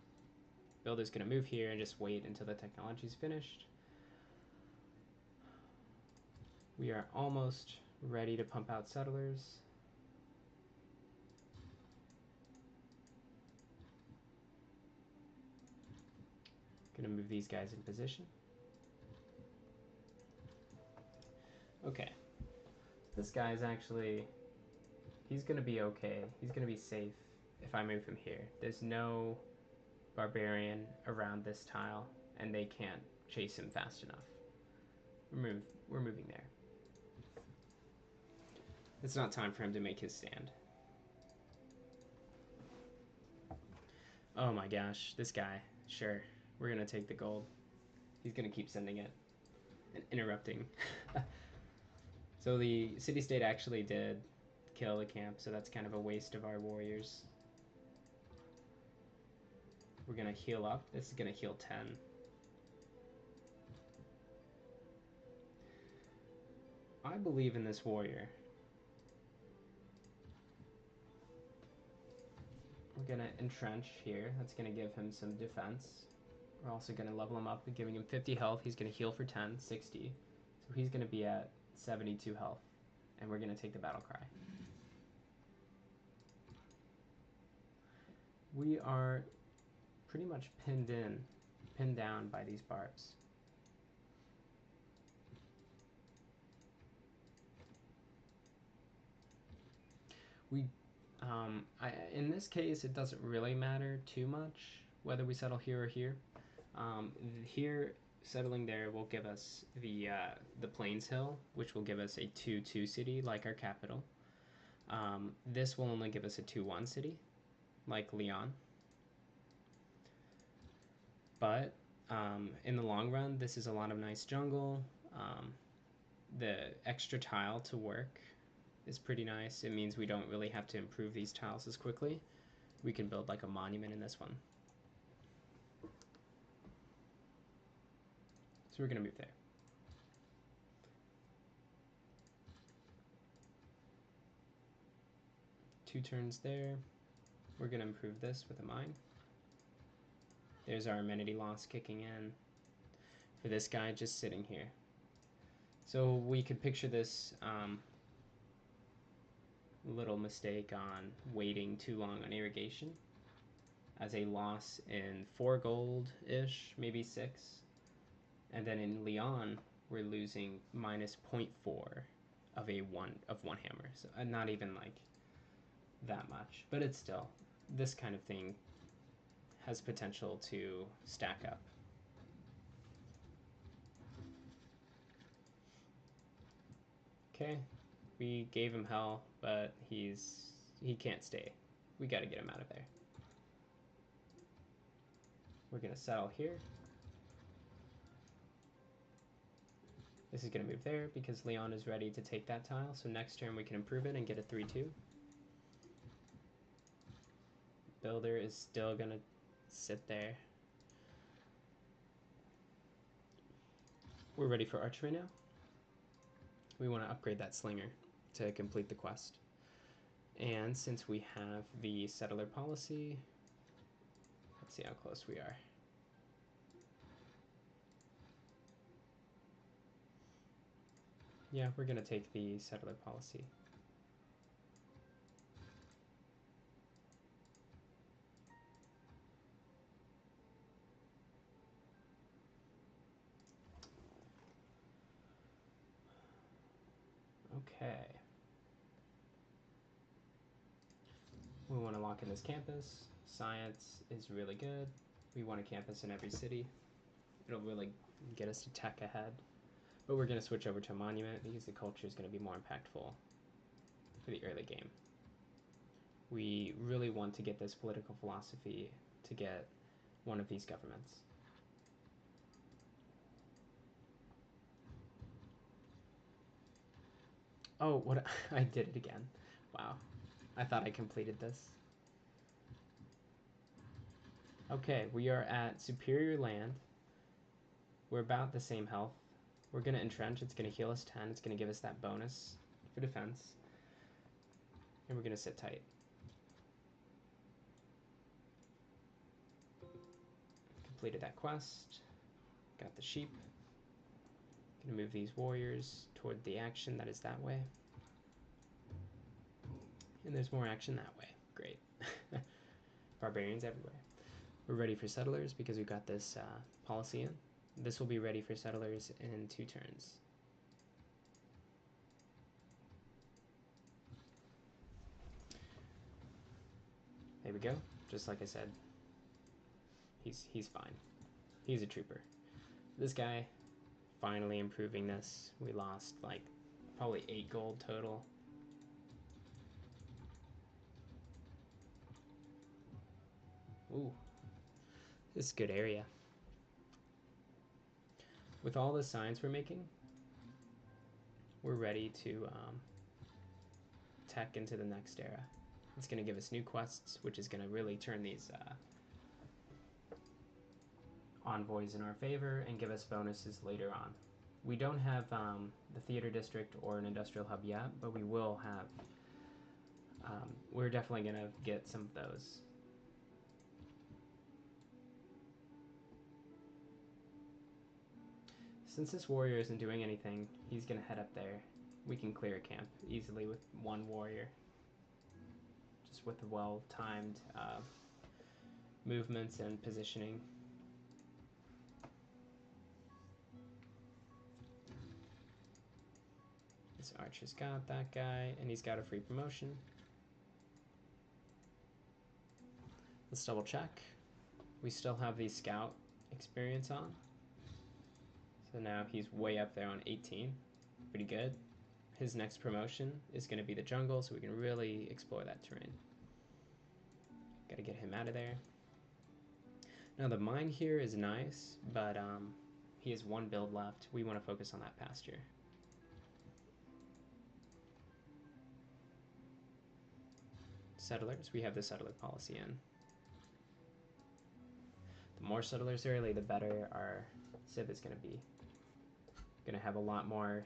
Builder's going to move here and just wait until the technology's finished. We are almost ready to pump out settlers. Gonna move these guys in position. Okay. This guy's actually, he's gonna be okay. He's gonna be safe if I move him here. There's no barbarian around this tile, and they can't chase him fast enough. We're moving there. It's not time for him to make his stand. Oh my gosh, this guy. Sure, we're gonna take the gold. He's gonna keep sending it and interrupting. So the city-state actually did kill the camp, so that's kind of a waste of our warriors. We're gonna heal up. This is gonna heal 10. I believe in this warrior. We're gonna entrench here. That's gonna give him some defense. We're also gonna level him up, giving him 50 health. He's gonna heal for 10, 60. So he's gonna be at 72 health. And we're gonna take the battle cry. We are pretty much pinned down by these barbs. In this case, it doesn't really matter too much whether we settle here or here. Here, settling there will give us the Plains Hill, which will give us a 2-2 city like our capital. This will only give us a 2-1 city, like Lyon. But in the long run, this is a lot of nice jungle. The extra tile to work is pretty nice. It means we don't really have to improve these tiles as quickly. We can build like a monument in this one. So we're gonna move there. Two turns there. We're gonna improve this with a mine. There's our amenity loss kicking in for this guy just sitting here. So we could picture this little mistake on waiting too long on irrigation as a loss in 4 gold-ish, maybe 6. And then in Lyon, we're losing minus 0.4 of one hammer. So not even like that much, but it's still, this kind of thing has potential to stack up. Okay, we gave him hell, but he can't stay. We got to get him out of there. We're gonna settle here. This is gonna move there because Leon is ready to take that tile. So next turn we can improve it and get a 3-2. Builder is still gonna sit there. We're ready for archery now. We want to upgrade that slinger to complete the quest. And since we have the settler policy, let's see how close we are. Yeah, we're going to take the settler policy. Okay. We want to lock in this campus. Science is really good. We want a campus in every city. It'll really get us to tech ahead. But we're going to switch over to a monument because the culture is going to be more impactful for the early game. We really want to get this political philosophy to get one of these governments. Oh, what? I did it again. Wow. I thought I completed this. Okay, we are at Superior Land. We're about the same health. We're going to entrench. It's going to heal us 10. It's going to give us that bonus for defense. And we're going to sit tight. Completed that quest. Got the sheep. Going to move these warriors toward the action that is that way. And there's more action that way. Great. Barbarians everywhere. We're ready for settlers because we've got this policy in. This will be ready for settlers in 2 turns. There we go. Just like I said, he's fine. He's a trooper. This guy, finally improving this. We lost like probably 8 gold total. Ooh, this is a good area. With all the signs we're making, we're ready to tech into the next era. It's going to give us new quests, which is going to really turn these envoys in our favor and give us bonuses later on. We don't have the theater district or an industrial hub yet, but we will have. We're definitely going to get some of those. Since this warrior isn't doing anything, he's going to head up there. We can clear a camp easily with 1 warrior. Just with the well-timed movements and positioning. This archer's got that guy, and he's got a free promotion. Let's double check. We still have the scout experience on. So now he's way up there on 18. Pretty good. His next promotion is going to be the jungle, so we can really explore that terrain. Got to get him out of there. Now the mine here is nice, but he has 1 build left. We want to focus on that pasture. Settlers, we have the settler policy in. The more settlers early, the better our civ is going to be. Going to have a lot more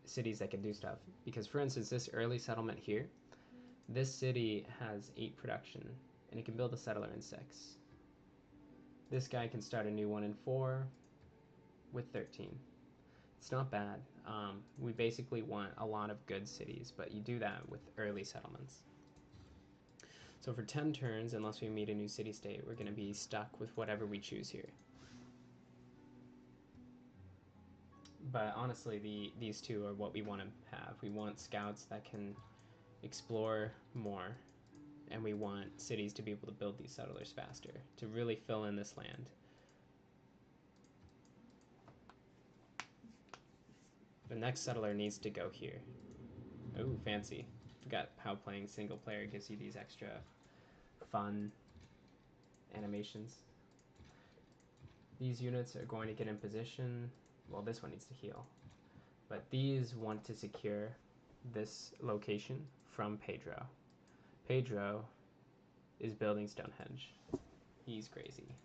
cities that can do stuff. Because for instance, this early settlement here, this city has 8 production, and it can build a settler in 6. This guy can start a new one in 4 with 13. It's not bad. We basically want a lot of good cities, but you do that with early settlements. So for 10 turns, unless we meet a new city-state, we're going to be stuck with whatever we choose here. But honestly, these 2 are what we want to have. We want scouts that can explore more, and we want cities to be able to build these settlers faster, to really fill in this land. The next settler needs to go here. Oh, fancy. Forgot how playing single player gives you these extra fun animations. These units are going to get in position. Well, this one needs to heal. But these want to secure this location from Pedro. Pedro is building Stonehenge. He's crazy.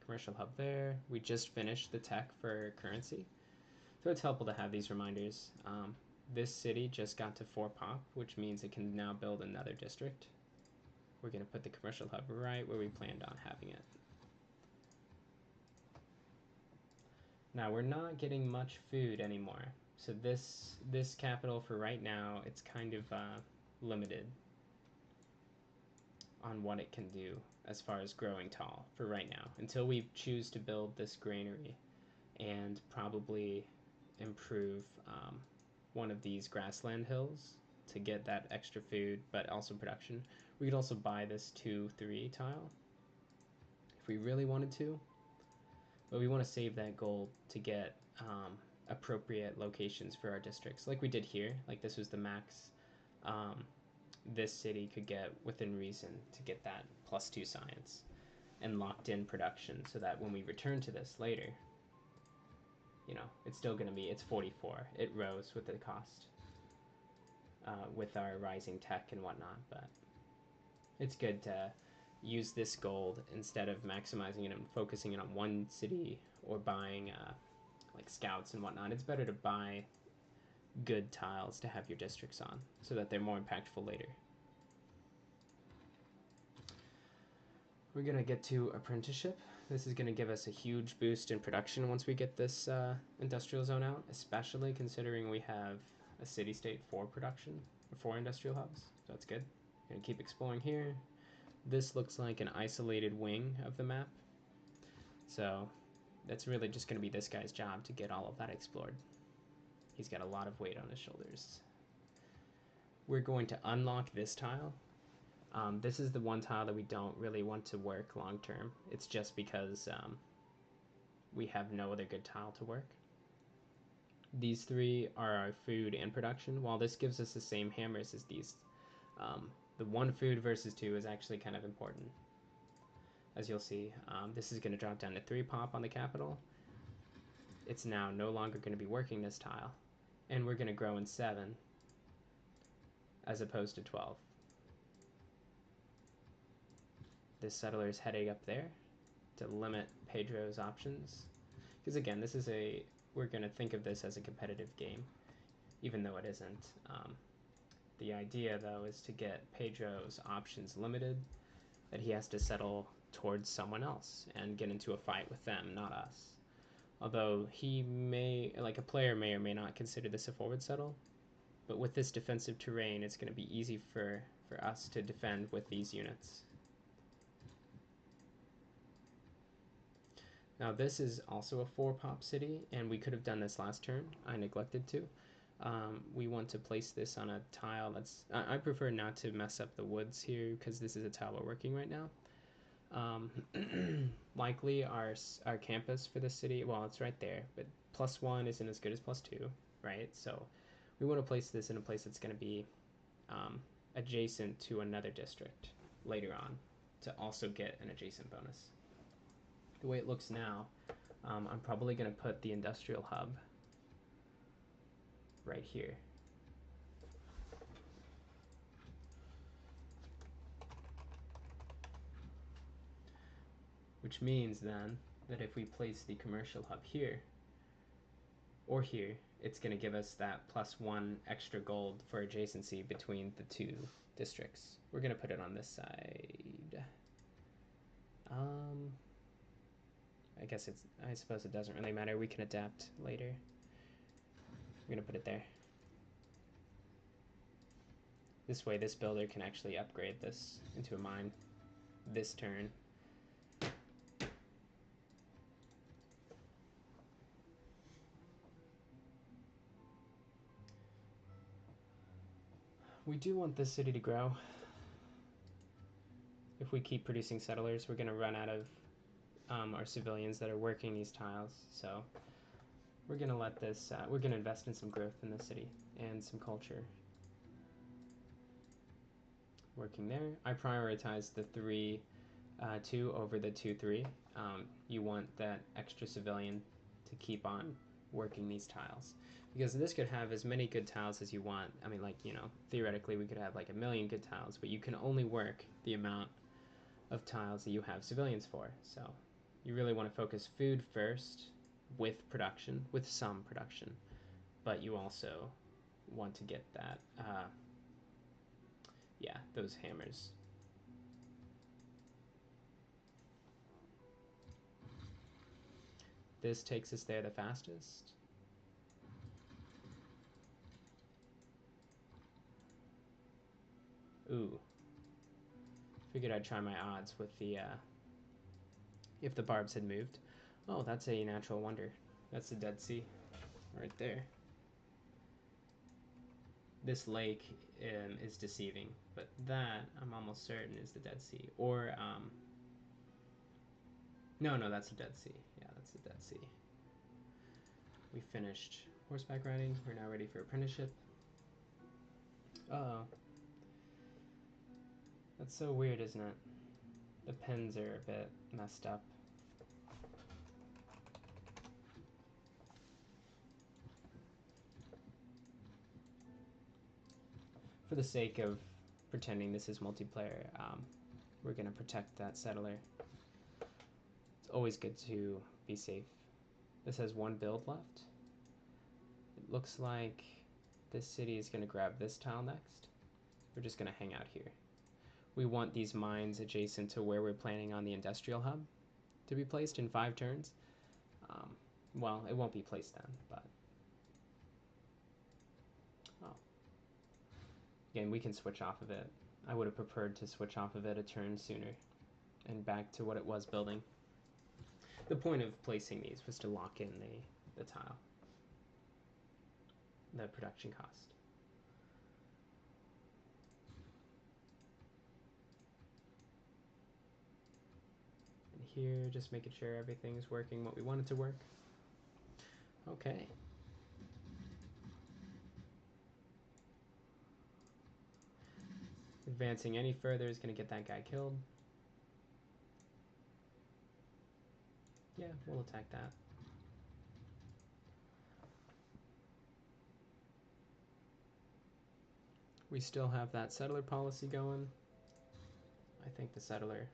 Commercial hub there. We just finished the tech for currency. So it's helpful to have these reminders. This city just got to 4 pop, which means it can now build another district. We're going to put the commercial hub right where we planned on having it. Now we're not getting much food anymore. So this capital for right now, it's kind of limited on what it can do as far as growing tall for right now, until we choose to build this granary and probably improve one of these grassland hills to get that extra food, but also production. We could also buy this 2-3 tile if we really wanted to, but we want to save that gold to get appropriate locations for our districts, like we did here. Like this was the max this city could get within reason to get that +2 science and locked in production, so that when we return to this later, you know, it's still going to be, it's 44. It rose with the cost with our rising tech and whatnot, but it's good to use this gold instead of maximizing it and focusing it on one city or buying like scouts and whatnot. It's better to buy good tiles to have your districts on so that they're more impactful later. We're going to get to apprenticeship. This is going to give us a huge boost in production once we get this industrial zone out, especially considering we have a city-state for production, 4 industrial hubs, so that's good. We're going to keep exploring here. This looks like an isolated wing of the map, so that's really just going to be this guy's job to get all of that explored. He's got a lot of weight on his shoulders. We're going to unlock this tile. This is the one tile that we don't really want to work long term. It's just because we have no other good tile to work. These 3 are our food and production. While this gives us the same hammers as these, the 1 food versus 2 is actually kind of important. As you'll see, this is going to drop down to 3 pop on the capital. It's now no longer going to be working this tile, and we're going to grow in 7 as opposed to 12. This settler is heading up there to limit Pedro's options, because again, this is we're going to think of this as a competitive game, even though it isn't. The idea, though, is to get Pedro's options limited, that he has to settle towards someone else and get into a fight with them, not us. Although he may, like a player may or may not consider this a forward settle, but with this defensive terrain, it's going to be easy for us to defend with these units. Now this is also a 4 pop city, and we could have done this last turn. I neglected to. We want to place this on a tile that's... I prefer not to mess up the woods here, because this is a tile we're working right now. Likely our campus for the city, well, it's right there, but +1 isn't as good as +2, right? So we want to place this in a place that's going to be adjacent to another district later on to also get an adjacent bonus. The way it looks now, I'm probably going to put the industrial hub right here. Which means then that if we place the commercial hub here or here, it's going to give us that +1 extra gold for adjacency between the 2 districts. We're going to put it on this side. I suppose it doesn't really matter. We can adapt later. We're going to put it there. This way, this builder can actually upgrade this into a mine this turn. We do want this city to grow. If we keep producing settlers, we're going to run out of our civilians that are working these tiles. So we're gonna let this. We're gonna invest in some growth in the city and some culture. Working there, I prioritize the 3-2 over the 2-3. You want that extra civilian to keep on working these tiles, because this could have as many good tiles as you want. I mean, like, you know, theoretically we could have like 1,000,000 good tiles, but you can only work the amount of tiles that you have civilians for. So you really want to focus food first with production, with some production, but you also want to get that, yeah, those hammers. This takes us there the fastest. Ooh. Figured I'd try my odds with the, if the barbs had moved. Oh, that's a natural wonder. That's the Dead Sea right there. This lake is deceiving, but that, I'm almost certain, is the Dead Sea. Or, no, that's the Dead Sea. Yeah, that's the Dead Sea. We finished horseback riding. We're now ready for apprenticeship. Uh-oh. That's so weird, isn't it? The pens are a bit messed up. For the sake of pretending this is multiplayer, we're going to protect that settler. It's always good to be safe. This has 1 build left. It looks like this city is going to grab this tile next. We're just going to hang out here. We want these mines adjacent to where we're planning on the industrial hub to be placed in 5 turns. Well, it won't be placed then, but... Oh. Again, we can switch off of it. I would have preferred to switch off of it a turn sooner and back to what it was building. The point of placing these was to lock in the tile, the production cost. And here, just making sure everything's working what we want it to work. Okay. Advancing any further is going to get that guy killed. Yeah, we'll attack that. We still have that settler policy going. I think the settler...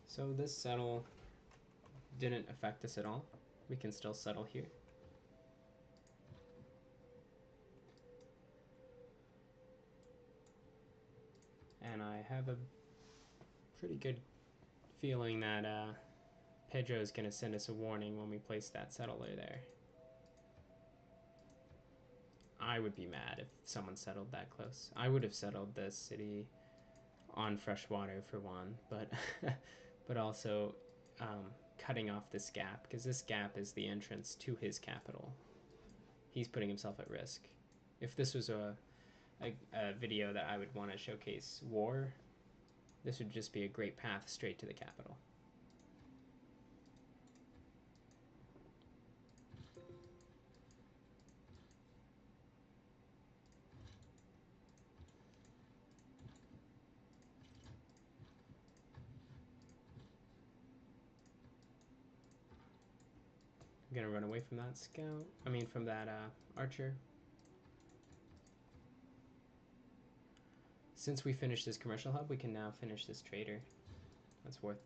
So this settle didn't affect us at all. We can still settle here. And I have a pretty good feeling that Pedro is going to send us a warning when we place that settler there. I would be mad if someone settled that close. I would have settled this city on fresh water for one, but but also cutting off this gap, because this gap is the entrance to his capital. He's putting himself at risk. If this was a video that I would want to showcase war, this would just be a great path straight to the capital. I'm gonna run away from that scout. I mean, from that archer. Since we finished this commercial hub, we can now finish this trader. That's worth.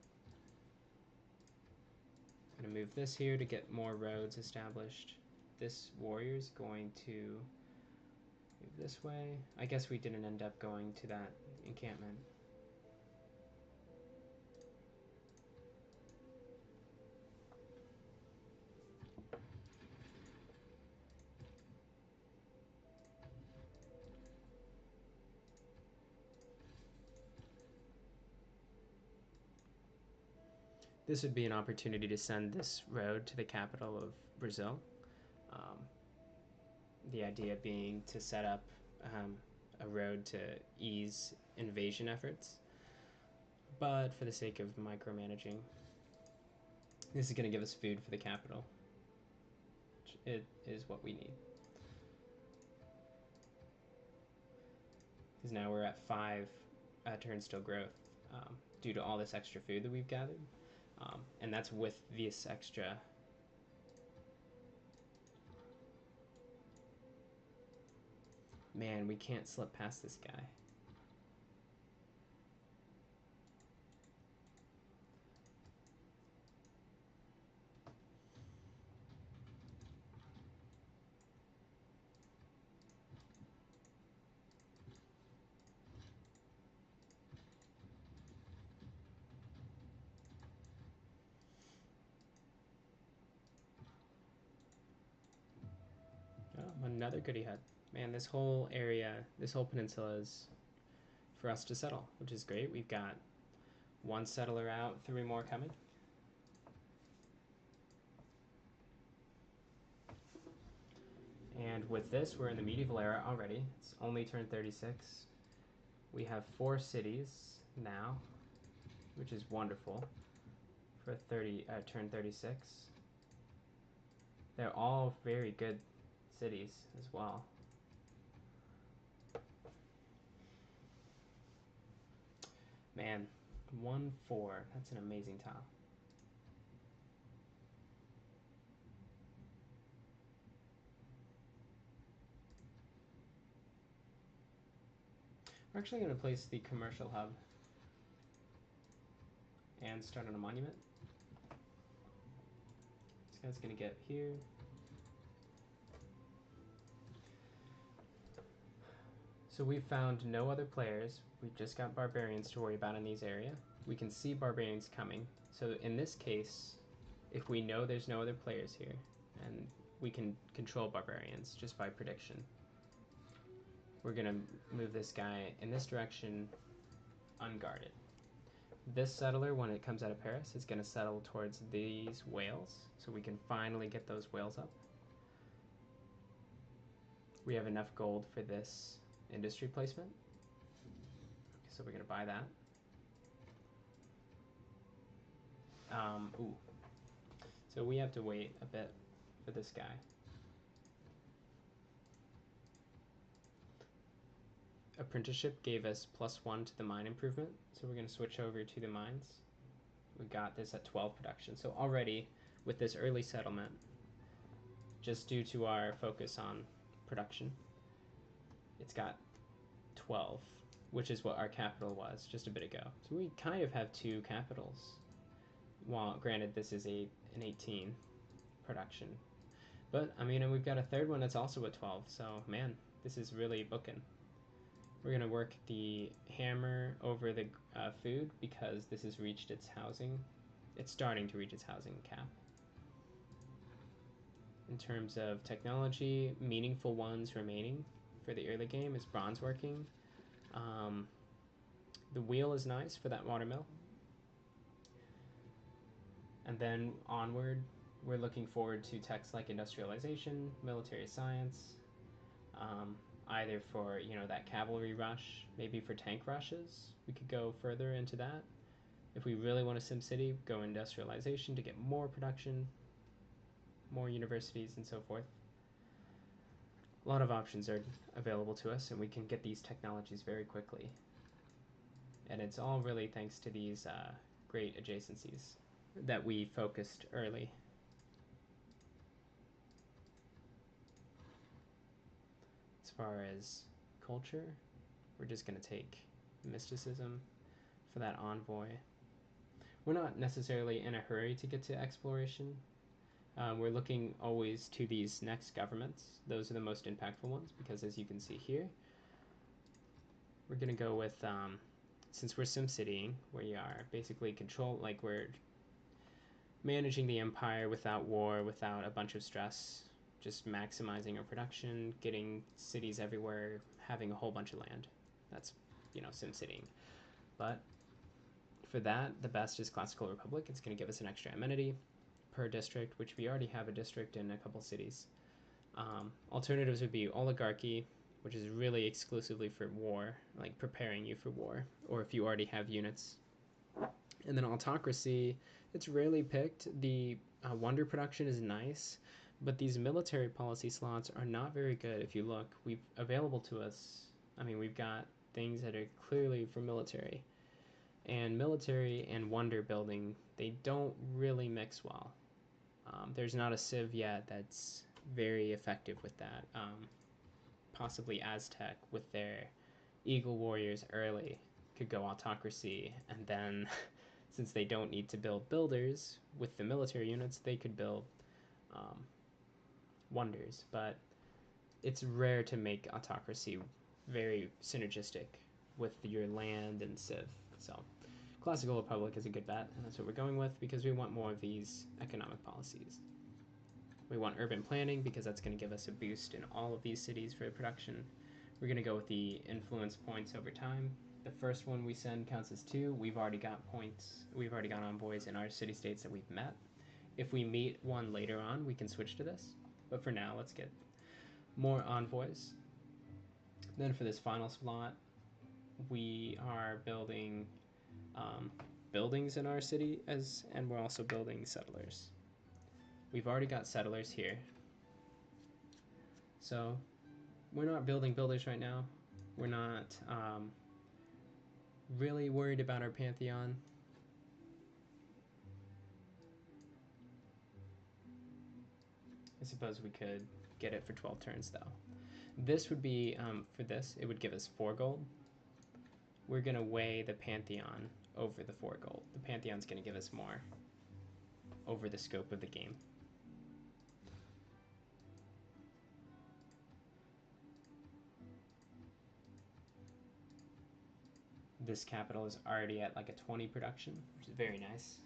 I'm gonna move this here to get more roads established. This warrior's going to move this way. I guess we didn't end up going to that encampment. This would be an opportunity to send this road to the capital of Brazil. The idea being to set up a road to ease invasion efforts, but for the sake of micromanaging, This is going to give us food for the capital. It is what we need. Because now we're at 5 turnstile growth due to all this extra food that we've gathered. And that's with this extra. Man, we can't slip past this guy. Oh, another goodie hut. Man, this whole area, this whole peninsula is for us to settle, which is great. We've got 1 settler out, 3 more coming. And with this, we're in the medieval era already. It's only turn 36. We have 4 cities now, which is wonderful for turn 36. They're all very good cities as well. Man, 1-4. That's an amazing tile. We're actually going to place the commercial hub and start on a monument. This guy's going to get here. So we've found no other players. We've just got barbarians to worry about in these areas. We can see barbarians coming. So in this case, if we know there's no other players here, and we can control barbarians just by prediction, we're going to move this guy in this direction unguarded. This settler, when it comes out of Paris, is going to settle towards these whales, so we can finally get those whales up. We have enough gold for this industry placement, so we're going to buy that. Ooh. So we have to wait a bit for this guy. Apprenticeship gave us +1 to the mine improvement, so we're going to switch over to the mines. We got this at 12 production, so already with this early settlement, just due to our focus on production, it's got 12, which is what our capital was just a bit ago. So we kind of have 2 capitals. Well, granted, this is an 18 production, but I mean, and we've got a third one that's also at 12. So man, this is really booking. We're gonna work the hammer over the food because this has reached its housing. It's starting to reach its housing cap. In terms of technology, meaningful ones remaining for the early game is bronze working. The wheel is nice for that watermill. And then onward, we're looking forward to techs like industrialization, military science, either for that cavalry rush, maybe for tank rushes. We could go further into that. If we really want a SimCity, go industrialization to get more production, more universities, and so forth. A lot of options are available to us, and we can get these technologies very quickly. And it's all really thanks to these great adjacencies that we focused early. As far as culture, we're just going to take mysticism for that envoy. We're not necessarily in a hurry to get to exploration. We're looking always to these next governments. Those are the most impactful ones because, as you can see here, we're going to go with, since we're SimCitying, we are basically we're managing the empire without war, without a bunch of stress, just maximizing our production, getting cities everywhere, having a whole bunch of land. That's, SimCitying. But for that, the best is Classical Republic. It's going to give us an extra amenity per district, which we already have a district in a couple cities. Alternatives would be Oligarchy, which is really exclusively for war, like preparing you for war, or if you already have units And then autocracy, it's rarely picked. The wonder production is nice, but these military policy slots are not very good. If you look, we've available to us. I mean, we've got things that are clearly for military, and military and wonder building, they don't really mix well. There's not a civ yet that's very effective with that. Possibly Aztec with their Eagle Warriors early could go autocracy, and then since they don't need to build builders with the military units, they could build um, wonders. But it's rare to make autocracy very synergistic with your land and civ. So Classical Republic is a good bet, and that's what we're going with because we want more of these economic policies. We want urban planning because that's going to give us a boost in all of these cities for production. We're going to go with the influence points over time. The first one we send counts as 2. We've already got points. We've already got envoys in our city-states that we've met. If we meet one later on, we can switch to this. But for now, let's get more envoys. Then for this final slot, we are building buildings in our city, and we're also building settlers. We've already got settlers here. So we're not building builders right now. We're not really worried about our Pantheon. I suppose we could get it for 12 turns though. This would be, for this, it would give us 4 gold. We're going to weigh the Pantheon over the 4 gold. The Pantheon's going to give us more over the scope of the game. This capital is already at like a 20 production, which is very nice.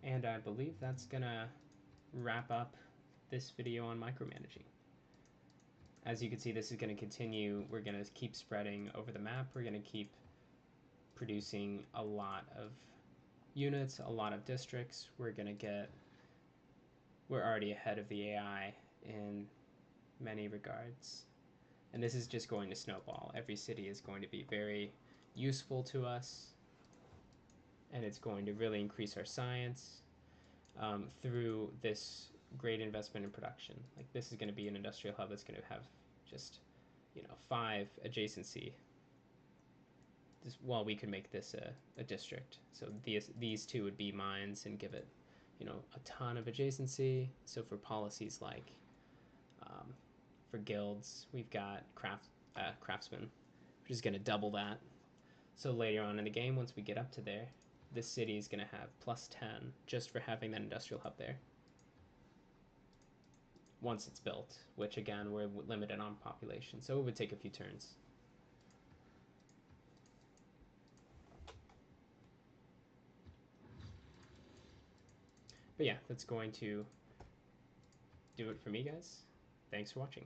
And I believe that's gonna wrap up this video on micromanaging. As you can see, this is going to continue. We're going to keep spreading over the map. We're going to keep producing a lot of units, a lot of districts. We're already ahead of the AI in many regards. And this is just going to snowball. Every city is going to be very useful to us, and it's going to really increase our science through this great investment in production. Like, this is going to be an industrial hub that's going to have just, 5 adjacency. We could make this a district. So these 2 would be mines and give it, a ton of adjacency. So for policies like, for guilds, we've got craftsmen, which is going to double that. So later on in the game, once we get up to there, this city is going to have plus 10 just for having that industrial hub there. Once it's built, which again, we're limited on population, so it would take a few turns. But yeah, that's going to do it for me, guys. Thanks for watching.